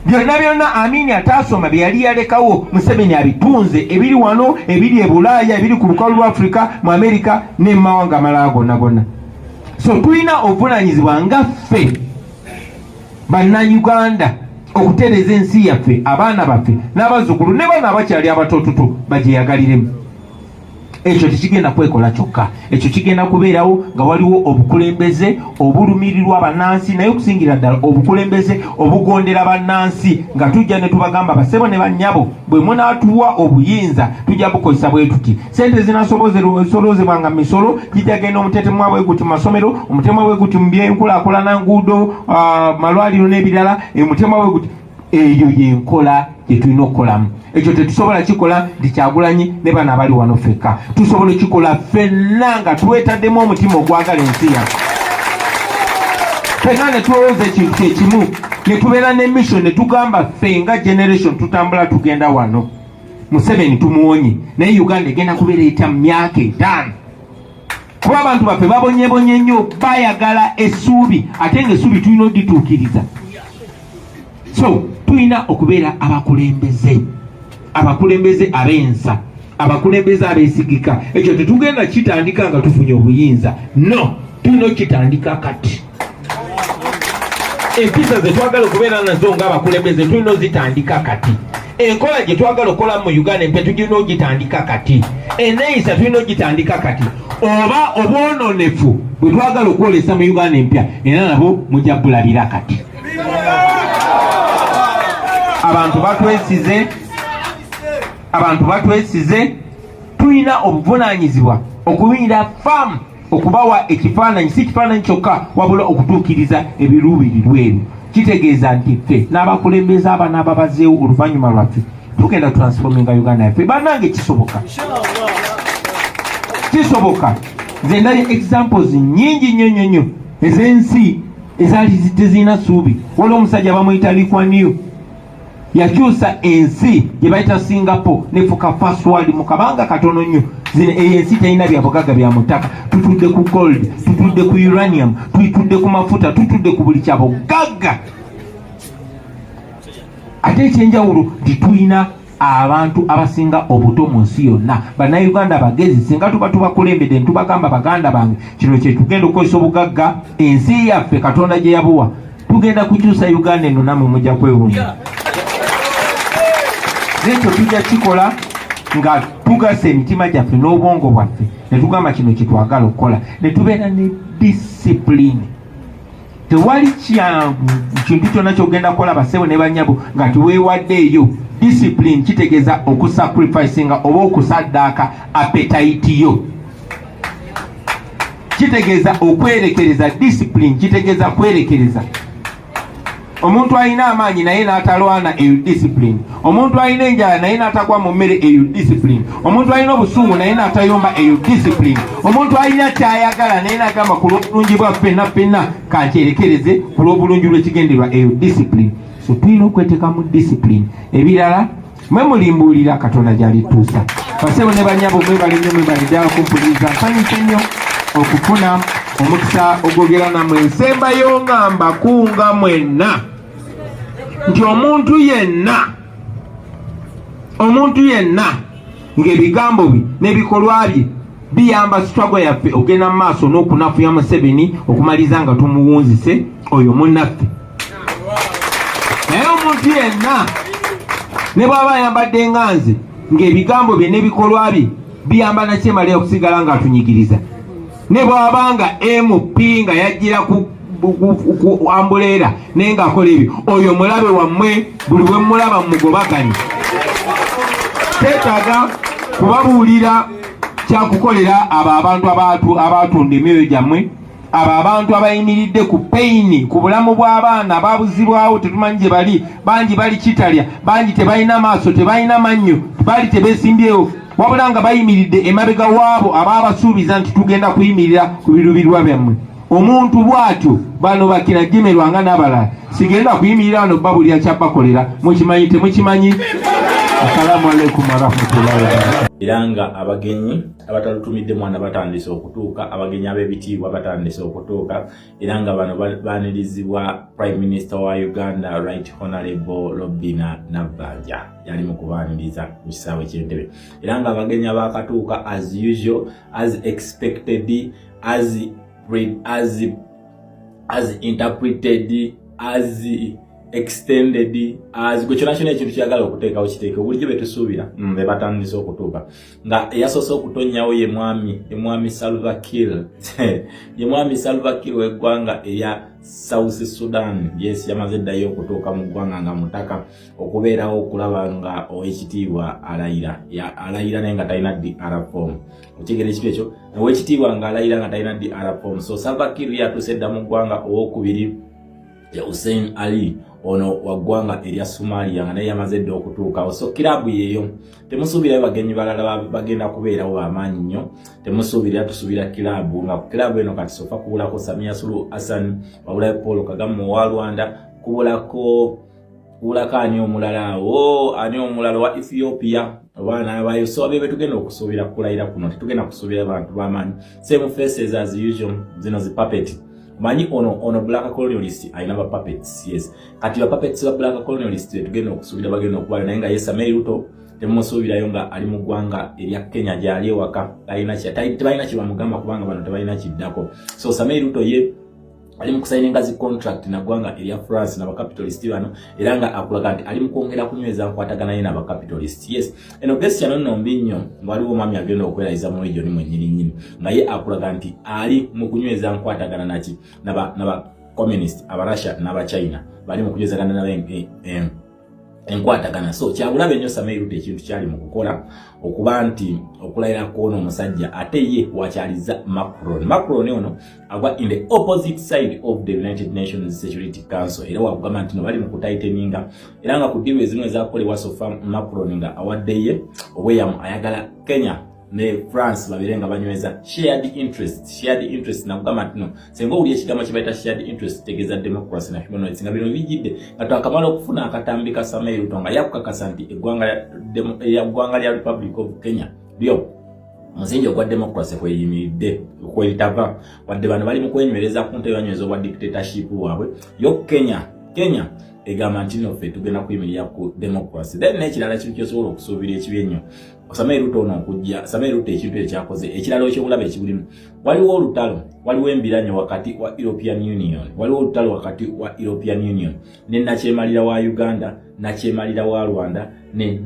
byonna Amini ataasoma bye yali yalekawo Museveni abitunze ebiri wano ebiri e Bulaaya ebiri ku lukalu lwa Afrika mu Amerika ne mawanga amalala gonna so tulina obuvunaanyizibwa nga ffe bannayuganda okutereeza ensi yaffe abaana baffe n'abazzukulu ne bano abakyali abatoototo bagyeyagaliremu ekyo tekigenda kwekola kyokka ekyo kigenda kubeerawo nga waliwo obukulembeze obulumirirwa bannansi naye okusingira ddala obukulembeze obugondera bannansi nga tujja ne tubagamba bassebo ne bannyabo bwe munaatuwa obuyinza tujja bukozesa bwe tuti sente zinasolozebwanga mu misolo gijja genda omutetemwa bwe guti mu masomero omutemwa bwe guti mu byenkulaakulana nguudo malwaliro n'ebirala omutemwa bwe guti eyo yenkola gyetulina okukolamu ekyo tetusobola kikola ndi Kyagulanyi ne bano abali wano ffekka tusobola kikola ffenna nga twetaddemu omutima ogwagala ensi yaffe ffenna ne tulowooza ekintu kyekimu ne tubeera ne mission ne tugamba ffe nga generation tutambula tugenda wano Museveni tumuwonye naye Uganda egenda kubeera eyita mu myaka 5 kuba abantu baffe babonyebonye nnyo bayagala essuubi ate ng'essuubi tulina odituukiriza so tulina okubeera abakulembeze ab'ensa abakulembeze abeesigika ekyo tetugenda kitandika nga tufunye obuyinza no tulina okitandika kati empisa ze twagala okubeera nazo ng'abakulembeze tulina ozitandika kati enkola gye twagala okukola mu Uganda empya tulina ogitandika kati enneeyisa tulina ogitandika kati oba obwononefu bwe twagala okwolesa mu Uganda empya era nabo mujja bulabira kati abantu batwesize tulina obuvunaanyizibwa okuyingira faamu okubawa ekifaananyi si kifaananyi kyokka wabula okutuukiriza ebiruubirirwa ebyo kitegeeza nti ffe n'abakulembeze abana ababazeewo oluvannyuma lwaffe tugenda transforminga Uganda yaffe bannange kisoboka nze ndabye examples nyingi nnyo ez'ensi ezaali tezirina ssuubi waliwo omusajja bamuyita Lee Kuan Yew yakyusa ensi gye bayita Singapore nefuka first world mu kabanga katono nnyo ensi talina byabugagga bya mutaka tutudde ku gold tutudde ku uranium tutudde ku mafuta tutudde ku buli kyabugagga ate ekyenjawulo nti tulina abantu abasinga obuto mu nsi yonna bannayuganda bagezi singa tuba tubakulembedde ntubagamba baganda bange kino kyetugenda okukozesa obugagga ensi yaffe Katonda gye yabuwa tugenda kukyusa Uganda eno namwe mujja kwewuunya nekyo tujja kikola nga tugasa emitima gyaffe n'obwongo bwaffe ne tugamba kino kye twagala okukola ne tubeera ne discipline. Tewali kintu kyonna kyogenda kukola basebo ne banyabo nga tiweewaddeeyo. Discipline kitegeeza okusacrificinga oba okusaddaaka appetite yo. Kitegeeza okwerekereza. Discipline kitegeeza kwerekereza. Omuntu alina amaanyi naye n'atalwana eyo discipline. Omuntu alina enjala naye n'atagwa mu mmere eyo discipline. Omuntu alina obusungu naye n'atayomba eyo discipline. Omuntu alina kyayagala naye n'agamba ku lw'obulungi bwa ffenna kankyerekereze ku lw'obulungi lw'ekigenderwa eyo discipline. So tulina okweteeka mu discipline. Ebirala mwe mulimbuulira Katonda gy'alituusa. Basebo ne banyabo mwebale nnyo mwebale ddala kumpuliriza. Nsanyuse nnyo okufuna omukisa ogwogera nammwe. Nsembayo ngamba kunga mwenna nti omuntu yenna ng'ebigambo bye n'ebikolwa bye biyamba struggle yaffe ogenda mu maaso n'okunafuya Museveni okumaliza nga tumuwunzise oyo munnaffe. Naye omuntu yenna ne bw'aba ayambadde nga nze ng'ebigambo bye n'ebikolwa bye biyamba nakyemala okusigala nga atunyigiriza, ne bw'abanga MP nga yajjira ku ambuleera naye ng'akola ebyo, oyo mulabe wammwe buli bwe mulaba mugobaganye. Teetaaga kubabuulira kyakukolera abo abantu abatunda emyoyo gyammwe, abo abantu abayimiridde ku peyini ku bulamu bw'abaana babuzibwawo tetumanyi gye bali, bangi bali kitalya, bangi tebalina maaso, tebalina mannyo, bali tebeesimbyewo, wabula nga bayimiridde emabega waabo abaabasuubiza nti tugenda kuyimirira ku birubirwa byammwe. Omuntu bw'atyo bano bakinagemerwa nga n'abalala, sigenda kuyimirira wano babulira kyabakolera. Mukimanyi temukimanyi? Assalamu alaikum warahmatullahi wabarakatuh. Iranga abagenyi abatalutumidde mwana batandise okutuuka, abagenyi ab'ebitiibwa batandise okutuuka. Iranga bano baanirizibwa Prime Minister wa Uganda Right Honorable Robina Nabbanja yali mu kubaaniriza mu kisaawe ky'Entebbe. Iranga abagenyi abakatuuka as usual, as expected, as interpreted, as extended, as gwe kyonna ekintu kyagala okuteekawo kiteeke bulijjo betusuubira be batandise okutuuka. Nga eyasoose okutonnyawo ye mwami Salva Kiir ye mwami Salva Kiir w'eggwanga eya South Sudan. Yes, yamaze ddayo okutuuka mu ggwanga nga mutaka okubeerawo okulaba nga ow'ekitiibwa alayira naye nga talina DR form. Okigere ekitw ekyo, ow'ekitiibwa nga alayira nga talina DR form. So Salva Kiir yatuuse dda mu ggwanga ow'okubiri ya Hussein Ali ono waggwanga erya Somalia nga naye yamaze dda okutuukawo. So kirabu yeeyo temusuubirayo bagenyi balala bagenda kubeerawo bamaanyi nnyo, temusuubira, tusuubira kirabu nga kirabu eno kati sofa kubulako Samia Suluhu Hassan, wabulayo Paul Kagame wa Rwanda, kubulako ani omulala wa Ethiopia abaana bayo. So abebe tugenda okusuubira kulayira kuno, tetugenda kusuubira abantu bamaanyi. Same faces as usual, zino zi puppet. Manyi ono black colonialist aina ba puppets. Yes, kati ba puppets ba black colonialist tugenda okusuubira bagenda okubala naye nga Samia Ruto temusuubirayo nga ali mu ggwanga erya Kenya gyali ewaka tebalina kye bamugamba kubanga bano tebalina kiddako. So Samia Ruto ye ali mu kusayininga zi contract na ggwanga erya France n'abakapitalist bano, era nga akulaga nti ali mu kwongera kunyweza nkwatagana ye n'abakapitalist. Yes, eno gesi yano nnombi nnyo waliwo mwami agenda okwerayiza mu region mwennyini nga ye akulaga nti ali mu kunyweza nkwatagana naki n'aba communist, aba Russia n'aba China bali mu kunywezagana nabo enkwatagana. So kyabulabe nnyo Samia Ruto ekintu kyali mu kukola okuba nti okulayira kw'ono omusajja ate ye wakyaliza Macron ono agwa in the opposite side of the United Nations Security Council, era wagamba nti no bali mu kutaiteninga, era nga ku ddiru ezimu ezakolebwa sofa Macron nga awaddeye obweyamu ayagala Kenya ne France babirenga banyweza shared interest na kugamba nti no senga uli ekigambo kibaita shared interest tegeza democracy na human rights nga bino bijidde nga twakamala okufuna akatambi ka Samia Ruto nga yakukakasa nti eggwanga lya Republic of Kenya lyo musingi ogwa democracy kweyimiridde kwelitava wadde bano bali mu kwenywereza ku ntebe banyweza obwa dictatorship waabwe yo Kenya egamba nti nno ffe tugenda kuyimirira ku democracy. Then n'ekirala kintu kyosobola okusuubira ekibi ennyo Samia Ruto ono okujja Samia Ruto ekintu ekyakoze ekirala ekyobulabe ekibulimu waliwo olutalo waliwo embiranye wakati wa European Union waliwo olutalo wakati wa European Union ne nakyemalira wa Uganda nakyemalira wa Rwanda ne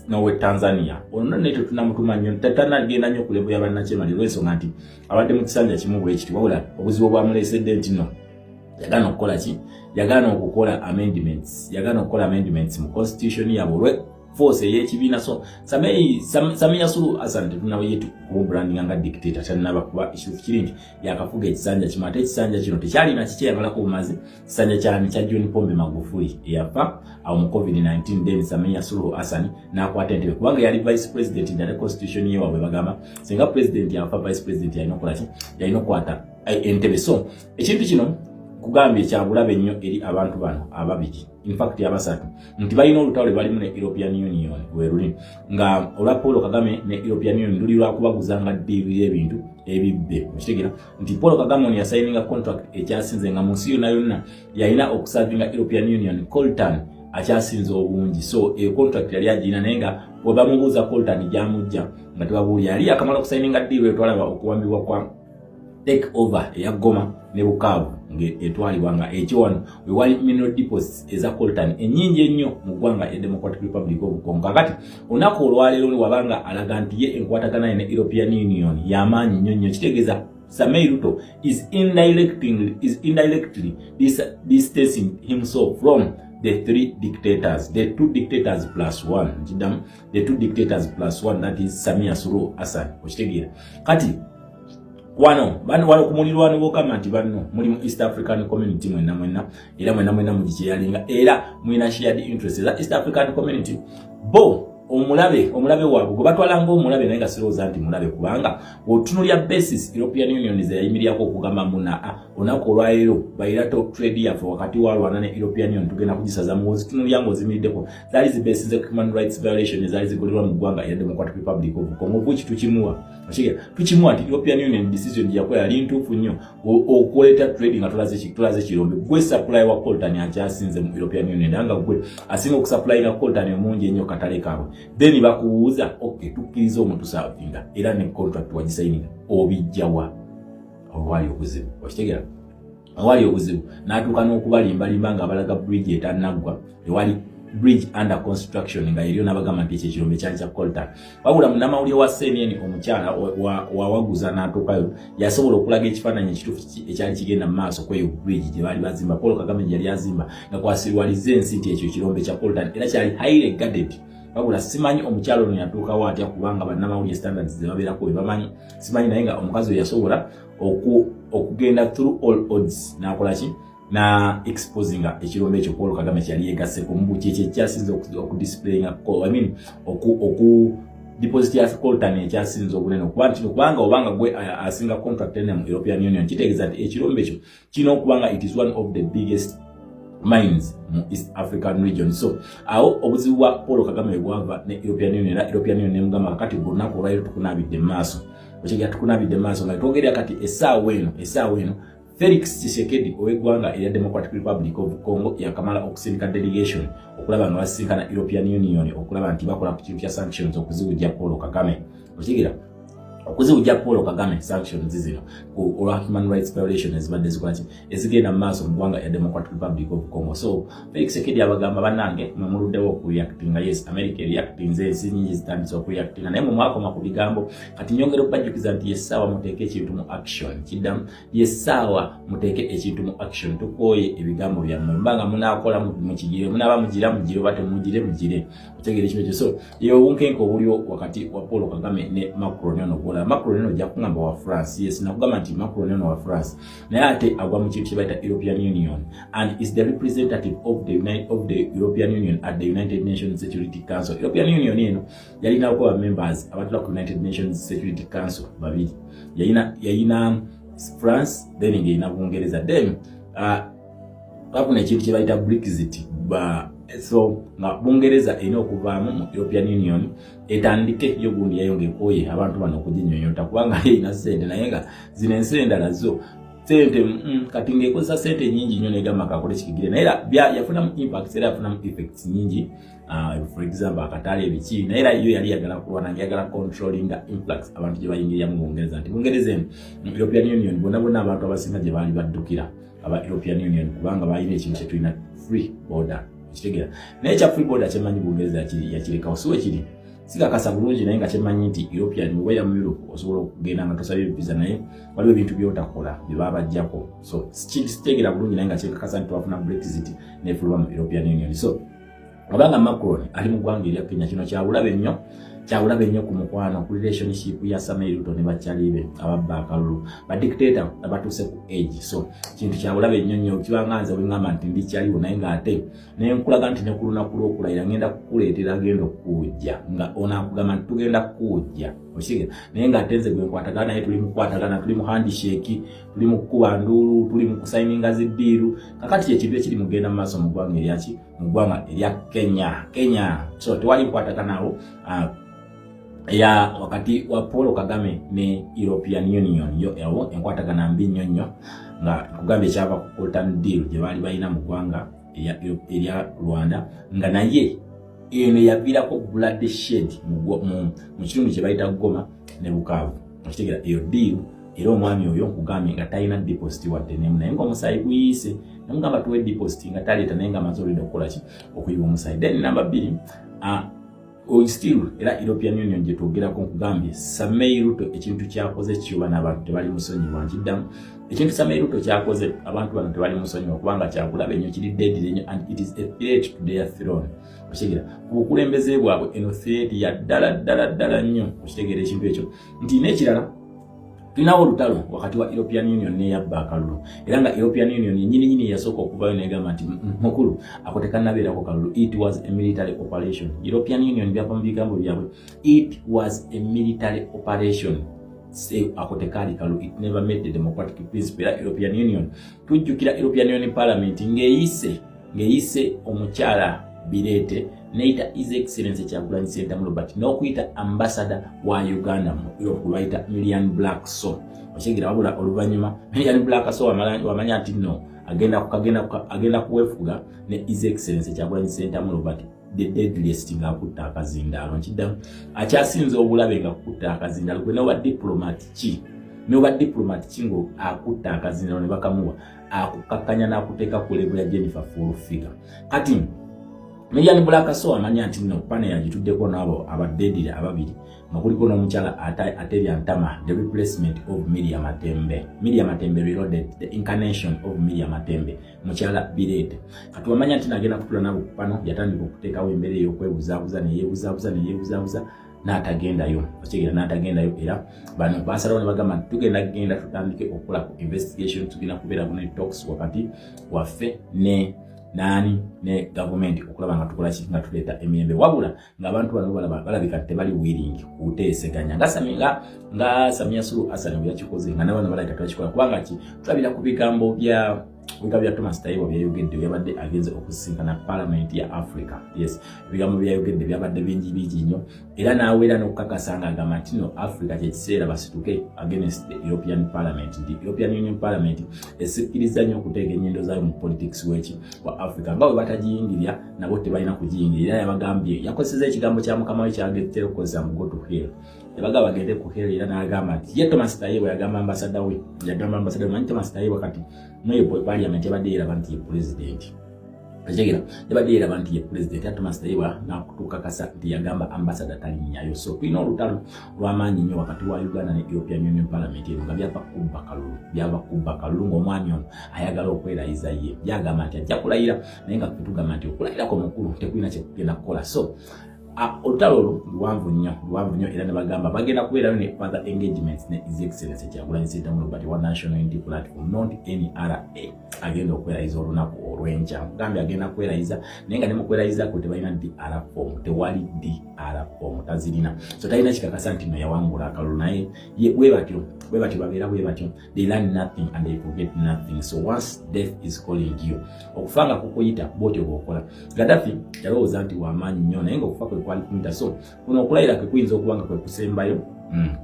nowe Tanzania ono neto tunamutumanyo tatanagenda nnyo kulebo y'abannakyemalira ensonga nti abadde mu kisanja kimu bwe kiti wabula obuzibu bwamuleesedde nti no yagana okukola ki yagana okukola amendments mu constitution yabwe force y'ekibiina so Samia Suluhu Hassan tetunawe yetu kubrandinga nga dictator tanaba kuba issue kiri nti yakafuga ekisanja kimate ekisanja kino tekyalina kikyayagala ku bumazi kisanja kyani kya John Pombe Magufuli yafa awo mu COVID-19 then Samia Suluhu Hassan n'akwata entebe kubanga yali vice president ndale constitution ye wabwe bagamba singa president yafa vice president yalina okukola ki yalina okukwata entebe so ekintu kino kugambye kyabulabe nnyo eri abantu bano ababiri in fact abasatu nti balina olutalo bali mu European Union weruli nga olwa Paul Kagame ne European Union luli lwa kubaguzanga deal y'ebintu ebibbe mukitegera nti Paul Kagame on signing contract ekyasinze nga munsi yonna yalina okusavinga European Union coltan akyasinze obungi so contract yali agina nenga bwe bamubuuza coltan gyamujja nga tebabulya yali akamala okusigninga deal etwalaba okuwambibwa kwa take over ya Goma ne Bukavu etwalibwa nga ekiwano we wali mineral deposits eza coltan enyingi ennyo mu ggwanga ya Democratic Republic of Congo kakati onako olwaleero wabanga alaga nti ye enkwatagana ne European Union y'amaanyi nnyo kitegeeza Samia Ruto is indirectly distancing himself from the two dictators plus one that is Samia Suluhu Hassan okitegeera kati wano kumulirwano bokama nti banno muli mu East African Community mwenna era mwenna mugiyalinga era mwina shared interests za East African Community bo omulabe wabwe gobatwalanga omulabe naye nga siroza nti mulabe kubanga otunulya basis European Union yayimiriyako okugamba muna onako olwaleero bilateral trade yafe wakati wa Rwanda ne European Union tugenda kugisaza mu zitunulya ngo zimiriddeko zali zi basis of human rights violation zali zigolirwa mu ggwanga ya Democratic Republic of Congo which tukimuwa nti European Union decision yakola yali ntuufu nnyo okuleta trading atulaze kirombe gwe supply wa coltan akyasinze mu European Union anga gwe asinga okusupply nga coltan omungi ennyo katale kaabwe then bakuuza okay tukkiriza omuntu savinga era ne contract wagisigning obijjawa awali obuzibu wakitegera awali obuzibu n'atuuka n'okubalimbalimba nga abalaga bridge etanaggwa ewali bridge under construction nga eriyo n'abagamba nti ekyo kirombe kyali kya coltan wabula munnamawulire wa CNN omukyala wawaguza n'atuukayo yasobola okulaga ekifaananyi ekituufu ekyali kigenda mu maaso kweyo bridge gye baali bazimba Paul Kagame gye yali azimba nga kwasirwaliza ensi nti ekyo kirombe kya coltan era kyali highly guarded wabula simanyi omukyalo ono yatuukawo atya kubanga bannamawulire standards ze babeerako we bamanyi simanyi naye nga omukazi oyo yasobola okugenda through all odds n'akola ki na exposinga ekirombe ekyo Paul Kagame kyali yegasseko mu buki ekyo ekyasinze okudisplayinga deposit ya coltan ekyasinze obunene kubanga obanga gwe asinga contract ene mu European Union kitegeeza nti ekirombe ekyo kino okubanga it is one of the biggest mines mu East African region so awo obuzibu bwa Paul Kagame bwava ne European Union nemugamba kati olunaku olwaleero tukunabidde maaso nga twogera kati essaawa eno Felix Tshisekedi ow'eggwanga erya Democratic Republic of Congo yakamala okusindika delegation okulaba nga basisinkana European Union okulaba nti bakola ku kintu kya sanctions okuziwujja Paul Kagame okigira okuziwujja Paul Kagame sanctions zino olwa human rights violation ezibadde zikola ki ezigenda mu maaso mu ggwanga ya Democratic Republic of Congo so Felix Tshisekedi abagamba bannange mwemuluddewo okureactinga yes America reactinze ensi nyingi zitandise okureactinga naye mumwakoma ku bigambo kati nyongera okubajjukiza nti yessaawa muteeke ekintu mu action kiddamu yessaawa muteeke ekintu mu action tukooye ebigambo byammwe mbanga munaakola mukigire munaaba mugire bate mugire otegeera ekintu ekyo so ye obunkenke obuliwo wakati wa Paul Kagame ne Macron ono Macron ono jakungamba wa France yes nakugamba nti Macron ono wa France naye ate agwa mu kintu kyebayita European Union and is the representative of the European Union at the United Nations Security Council. European Union eno yalina okuba members abatula ku United Nations Security Council babiri yalina France then ngeyina Bungereza then bakuna ekintu kyebayita Brexit so nga Bungereza erina okuvaamu mu European Union etandike yo gundi yayongekoye abantu bano okujinyonyota kubanga erina ssente naye nga zino ensi endala zo sente kati ngekozesa sente nyingi nnyo negamba kakole kikigire naye era yafunamu impacts era yafunamu effects nyingi. For example akatale ebiki naye era yo yali yagala kulwana yagala controlling influx abantu gye bayingirira mu Bungereza nti Bungereza European Union bonna abantu abasinga gye baali baddukira aba European Union kubanga bayina ekintu kyetulina free border kitegera naye kya free border kyemanyi Bungereza yakirekawo siwe kiri sikakasa bulungi naye nga kyemanyi nti European mubeera mu Europe osobola okugenda nga tosabye visa naye waliwo ebintu byotakola bye baba bajjako so kitegera bulungi naye nga kyekakasa nti twafuna Brexit n'efuluma mu European Union. So abanga Macron ali mu ggwanga erya Kenya kino kyabulabe nnyo ku mukwano ku relationship ya Samuel Ruto ne bakyalibe ababba akalulu ba dictator abatuse ku age. So kintu kyabulabe nnyo kibanganza wengamba nti ndikyaliwo naye ng'ate nenkulaga nti nekuluna kulwokulayira ngenda kukuleetera agenda okujja nga onakugamba nti tugenda kujja oshige naye ng'ate nze gwe nkwatagana naye tuli mukwatagana tuli mu handshake tuli mu kukuba nduulu tuli mu kusayininga ziddiiru kakati kyekintu ekiri mugenda mu maaso mu ggwanga eryaki mu ggwanga erya Kenya. So tewali nkwataganawo ya wakati wa Paul Kagame ne European Union yo enkwatagana mbi nnyo nga kugambe kyava ku Coltan deal gye bali bayina mu ggwanga erya Rwanda nga naye eno yaviirako bloodshed mu kitundu kye bayita Goma ne Bukavu okitegera eyo deal era omwami oyo nkugambye nga talina deposit wadde nemu naye ng'omusaayi guyise namugamba tuwe deposit nga taleeta naye nga amaze olwedde okukola ki okuyiba omusaayi. Then number 2 still era European Union gye twogerako nkugambye Samuel Ruto ekintu kyakoze kiyoba n'abantu tebali musonyiwa nkiddamu ekintu Samuel Ruto kyakoze abantu bano tebali musonyiwa kubanga kyakulabe nnyo kiri deadly nnyo and it is a threat to their throne okitegera ku bukulembeze bwabwe eno threat ya ddala nnyo okitegera ekintu ekyo nti n'ekirala tulinawo olutalo wakati wa European Union n'eyabba akalulu era nga European Union yennyini yasooka okuvayo n'egamba nti mukulu ako tekannabeerako kalulu it was a military operation. European Union byava mu bigambo byabwe it was a military operation ako tekaali kalulu it never met the democratic principle. Era European Union tujjukira European Union Parliament ng'eyise omukyala Birete neita His Excellency Kyagulanyi Ssentamu Robert n'okuyita ambassador wa Uganda mu Europe bayita Million Black Soul okitegera wabula oluvannyuma Million Black Soul wamanya nti no agenda kuwefuga ne His Excellency Kyagulanyi Ssentamu Robert the deadliest nga akutta akazindaalo nkiddamu akyasinza obulabe nga akutta akazindaalo gwe n'oba diplomat ki ngo akutta akazindaalo ne bakamuwa akukakkanya n'akuteeka ku level ya Jennifer Full Figure. Kati Million Black Soul amanya nti no panel yagituddeko n'abo abaddedire ababiri nga kuliko n'omukyala Ateria Ntama the replacement of Miriam Matembe reloaded the incarnation of Miriam Matembe mukyala Birete. Kati wamanya nti nagenda kutula nabo ku panel yatandika okuteekawo embeera ey'okwebuzaabuza neyeebuzaabuza n'atagendayo okitegera n'atagendayo era bano basalawo ne bagamba nti tugenda tutandike okukola ku investigation tugenda kubeera ku ne talks wakati waffe ne government okulaba nga tukola ki nga tuleeta emirembe wabula ng'abantu bano balabika tebali willing kuteeseganya nga Samia Suluhu Hassan bwe yakikoze nga nabano balabika tebakikola kubanga ki tulabira ku bigambo bya Thomas Taiwo byayogedde byabadde agenze okusisinkana Parliament ya Africa. Yes, ebigambo byayogedde byabadde bingi nnyo era n'aweera n'okukakasa ng'agamba nti no Africa kyekiseera basituke against the European Parliament. The European Union Parliament esikkiriza nnyo okuteeka ennyindo zaayo mu politics wa Africa nga bwe batagiyingirira nabo tebalina kugiyingirira. Yabagambye yakozesa ekigambo kya mukama we kyagettera okukozesa mu go to hell yabaga bagende ku hell era n'agamba nti ye Thomas Taiwo yagamba ambassador we manyi Thomas Taiwo kati noye Parliament yabadde yeraba nti ye president Ajegera yabadde yeraba nti ye president Thomas Taiwo n'akutukakasa nti yagamba ambassador talinnyayo. So tulina olutalo lw'amaanyi nnyo wakati wa Uganda ne European Union Parliament nga byava kubba kalulu ng'omwami ono ayagala okwerayiza ye byagamba nti ajja kulayira naye nga tugamba nti okulayirako mukulu tekulina kyekugenda kukola. So olutalo luwanvu nnyo era ne bagamba bagenda kubeerayo ne further engagements ne His Excellency Kyagulanyi Ssentamu Robert wa National Unity Platform not NRA agenda okwerayiza olunaku olw'enkya. Mugambye agenda kwerayiza naye nga ne mu kwerayizaako tebalina DR form tewali DR form tazirina. So talina kikakasa nti no yawangula akalulu naye bwe batyo babeera bwe batyo they learn nothing and they forget nothing. So once death is calling you okufanga kukuyita bwotyo bw'okola. Gaddafi yalowooza nti w'amaanyi nnyo naye ng'okufa kwe kwali kumita. So kuno okulayira kwe kuyinza okubanga kwe kusembayo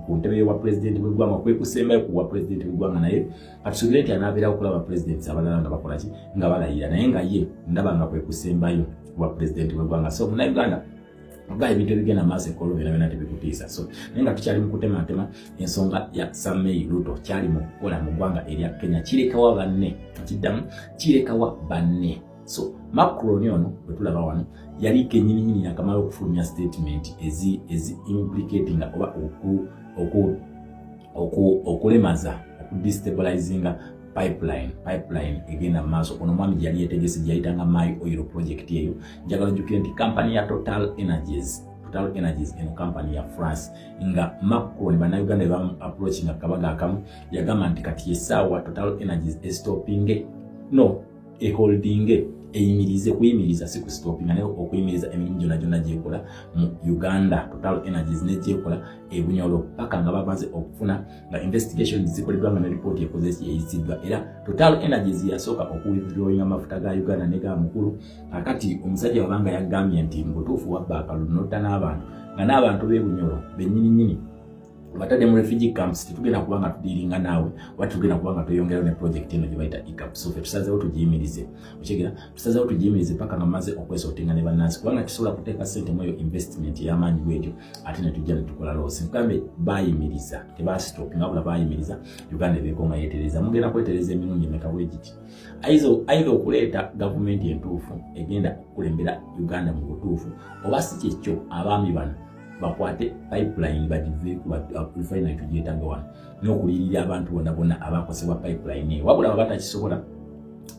ku ntebe wa president w'eggwanga, kwe kusembayo ku wa president w'eggwanga, naye katusuubire nti anabeera okulaba presidents abalala nga bakola ki, nga balayira, naye nga ye ndaba nga kwe kusembayo ku wa president w'eggwanga. So munnayuganda oba ebintu ebigenda maaso ekkolo byonna tebikutiisa. So naye nga tukyali mu kutematema ensonga ya Samuel Ruto kyali mu kukola mu ggwanga erya Kenya kirekawa banne, kiddamu kirekawa banne. So Macron ono bwe tulaba wano yali kennyini yakamala okufulumya statement ezi implicating oba okulemaza okudestabilizinga pipeline egenda maaso. Ono mwami gyali yetegese gyayitanga My Oil project eyo. Njagala njukire nti company ya Total Energies eno company ya France nga Macron bannayuganda ba approaching akabaga akamu yagamba nti kati yesaawa Total Energies estopinge holding eyimirize kuyimiriza si kustopinga nayo okuyimiriza emirimu gyonna gyekola mu Uganda. Total Energies negyekola ebunyolo paka nga babanze okufuna nga investigation zikoleddwa nga ne report ekozesi eyisiddwa, era Total Energies yasooka okuwithdrawing amafuta ga Uganda ne ga mukulu. Kakati omusajja wabanga yagambye nti mbutuufu wabba akalunota n'abantu nga n'abantu b'ebunyolo bennyininyini batadde mu refugee camps tetugenda kubanga tudiringa naawe wati tugenda kubanga tweyongerayo ne project eno gye bayita ICAP. So tusazeewo tugiyimirize okitegeera, tusazeewo tugiyimirize paka nga maze okwesortinga ne bannansi kubanga tusobola kuteeka ssente mu eyo investment y'amaanyi bwetyo ate ne tujja ne tukola loosi. Nkambe baayimiriza tebasitopinga wabula baayimiriza Uganda ebeeko nga yeetereza. Mugenda kwetereza emirundi emeka bwe giti either okuleeta gavumenti entuufu egenda okukulembera Uganda mu butuufu, oba si kyekyo abaami bano bakwate pipeline bagive ku refinery tugiyetanga wano n'okulirira abantu bonna abakosebwa pipeline eyo, wabula batakisobola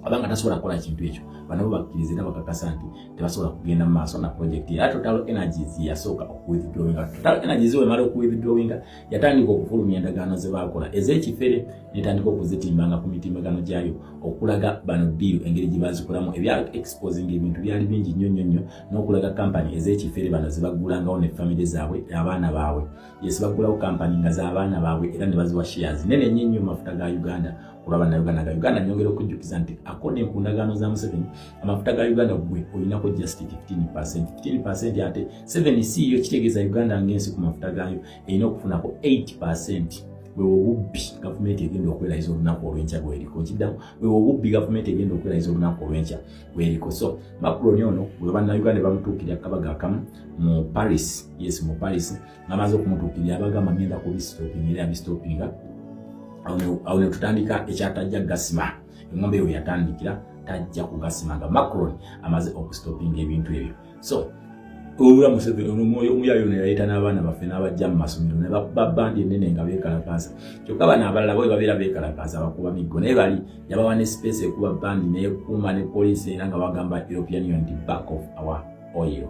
abanga tasobola kukola kintu ekyo banabo bakkiriza era bakakasa nti tebasobola kugenda mu maaso na project ya Total Energies yasooka okuwithdrawinga. Total Energies wemala okuwithdrawinga yatandika okufulumya endagaano ze baakola ez'ekifere netandika okuzitimbanga ku mitimbagano gyayo okulaga bano deal engeri gye bazikolamu ebya exposing ebintu byali bingi nnyo n'okulaga company ez'ekifere bano zibagulangawo ne family zaabwe abaana baabwe bagulawo company nga z'abaana baabwe era ne baziwa shares nene nnyo mafuta ga Uganda kulaba na Uganda nyongera okujjukiza nti according ku ndagaano za Museveni amafuta ga Uganda gwe olinako just 15% ate 7 yo kitegeeza Uganda ng'ensi ku mafuta gayo erina okufunako 8% wewe wubbi gavumenti egenda okwerayiza olunaku olw'enkya bweriko kiddamu wewe wubbi gavumenti egenda okwerayiza olunaku olw'enkya bweriko. So Macron ono bwe bannayuganda bamutuukirira akabaga akamu mu Paris ng'amaze okumutuukirira abagamba ngenda kubistopinga era yabistopinga awo ne tutandika ekyatajja gasima engombe eyo yatandikira tajja kugasima nga Macron amaze okustopinga ebintu ebyo. So obula Museveni omuyayo ne yayita n'abaana baffe n'abajja mu masomero ne babandi ennene nga beekalakaasa kyokka bano abalala bwe babeera beekalakaasa bakuba miggo naye bali yabawa ne space ekuba bandi neyekuuma ne poliisi era nga bagamba European Union back of our oil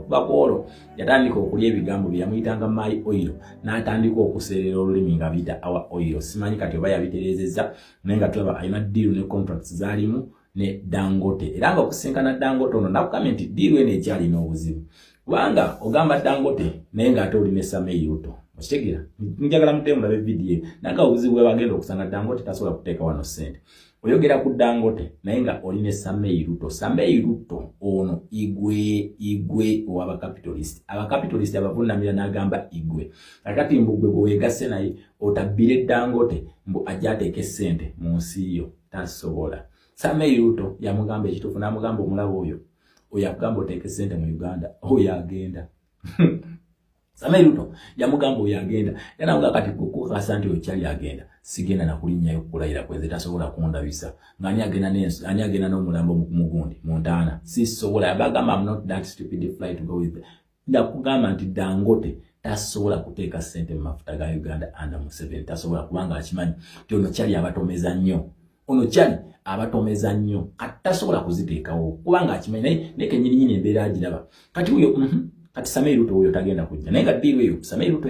kuba kwolwo yatandika okulya ebigambo bye yamuyitanga My Oil n'atandika okuseerera olulimi nga biyita our oil. Simanyi kati oba yabitereezezza naye nga tulaba alina deal ne contracts zaalimu ne Dangote era nga okusinkana Dangote ono nakugambye nti deal eno ekyalina obuzibu kubanga ogamba Dangote naye ng'ate olina Samuel Ruto okitegeera. Njagala mulabe vidiyo naga obuzibu bwe bagenda okusanga Dangote tasobola kuteeka wano ssente oyogera ku Dangote naye nga olina Samuel Ruto ono igwe ow'abakapitalist abakapitalist abavunamira n'agamba igwe kakati mbugwe bwe weegasse naye otabbire Dangote mbu ajja ateeke ssente mu nsi yo tasobola. Samuel Ruto yamugamba ekituufu n'amugamba omulaba oyo akugamba oteeke ssente mu Uganda oyo agenda Samuel Ruto yamugamba oyo agenda era namuga kati kukukasa nti okyali agenda sigenda nakulinnyayo kulayira kweze tasobola kundabisa ng'ani agenda n'omulambo mugundi Montana sisobola yabagamba I'm not that stupid fly to go with ndakugamba nti Dangote tasobola kuteeka ssente mu mafuta ga Uganda under Museveni tasobola kubanga akimanyi nti ono kyali abatomeza nnyo kati tasobola kuziteekawo kubanga akimanyi naye kennyininyini embeera agiraba kati uyo kati Samuel Ruto oyo tagenda kujja naye nga ddiirwa eyo Samuel Ruto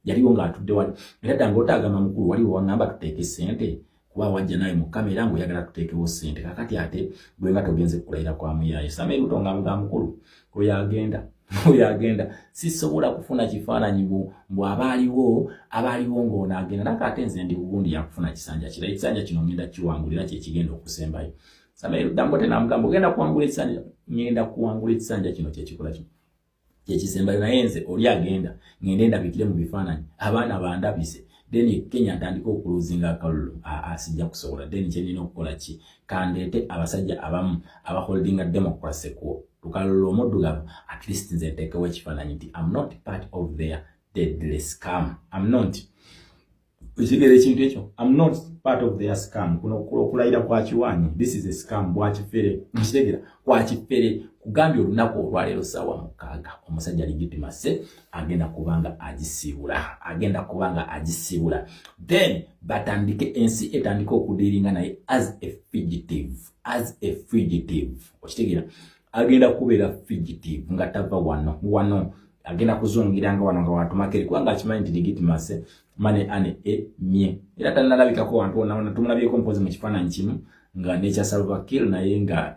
yaliwo ng'atudde wali era Dangote agamba mukulu waliwo wangamba tuteeke ssente kuba wajja naye mu kamera ng'oyagala tuteekewo ssente kakati ate gwe nga togenze kulayira kwa muyaye Samuel Ruto nga mukulu oyo agenda sisobola kufuna kifaananyi mbu abaaliwo ng'ono agenda nakate nze ndi bugundi yakufuna kisanja kira ekisanja kino ngenda kiwangulira kyekigenda okusembayo Samuel Dangote n'amugamba ogenda kuwangula ekisanja ngenda kuwangula ekisanja kino kyekikola kino kyekisembayo naye nze oli agenda ngende ndabikire mu bifaananyi abaana bandabise then Kenya atandika okuluzinga akalulu asijja kusobola then kyenina okukola ki kandeete abasajja abamu abaholdinga democracy ku tukalulu omuddugavu at least nze nteekewo ekifaananyi nti I'm not part of their deadly scam. I'm not ukigere ekintu ekyo I'm not part of their scam. Kuno okulayira kwa kiwanyi this is a scam bwakifere nkitegera kwakifere kugambye olunaku olwaleero ssaawa 6 omusajja Legitimacy agenda kubanga agisibula then batandike ensi etandika okudiringa naye as a fugitive okitegera agenda kubeera fugitive nga tava wano agenda kuzungiranga wano nga watumake kubanga akimanyi nti Legitimacy mane ane emye era tanalabikako wantu wonna tumulabyeko mpozi mu kifaananyi kimu nga nekya Salva Kiir naye nga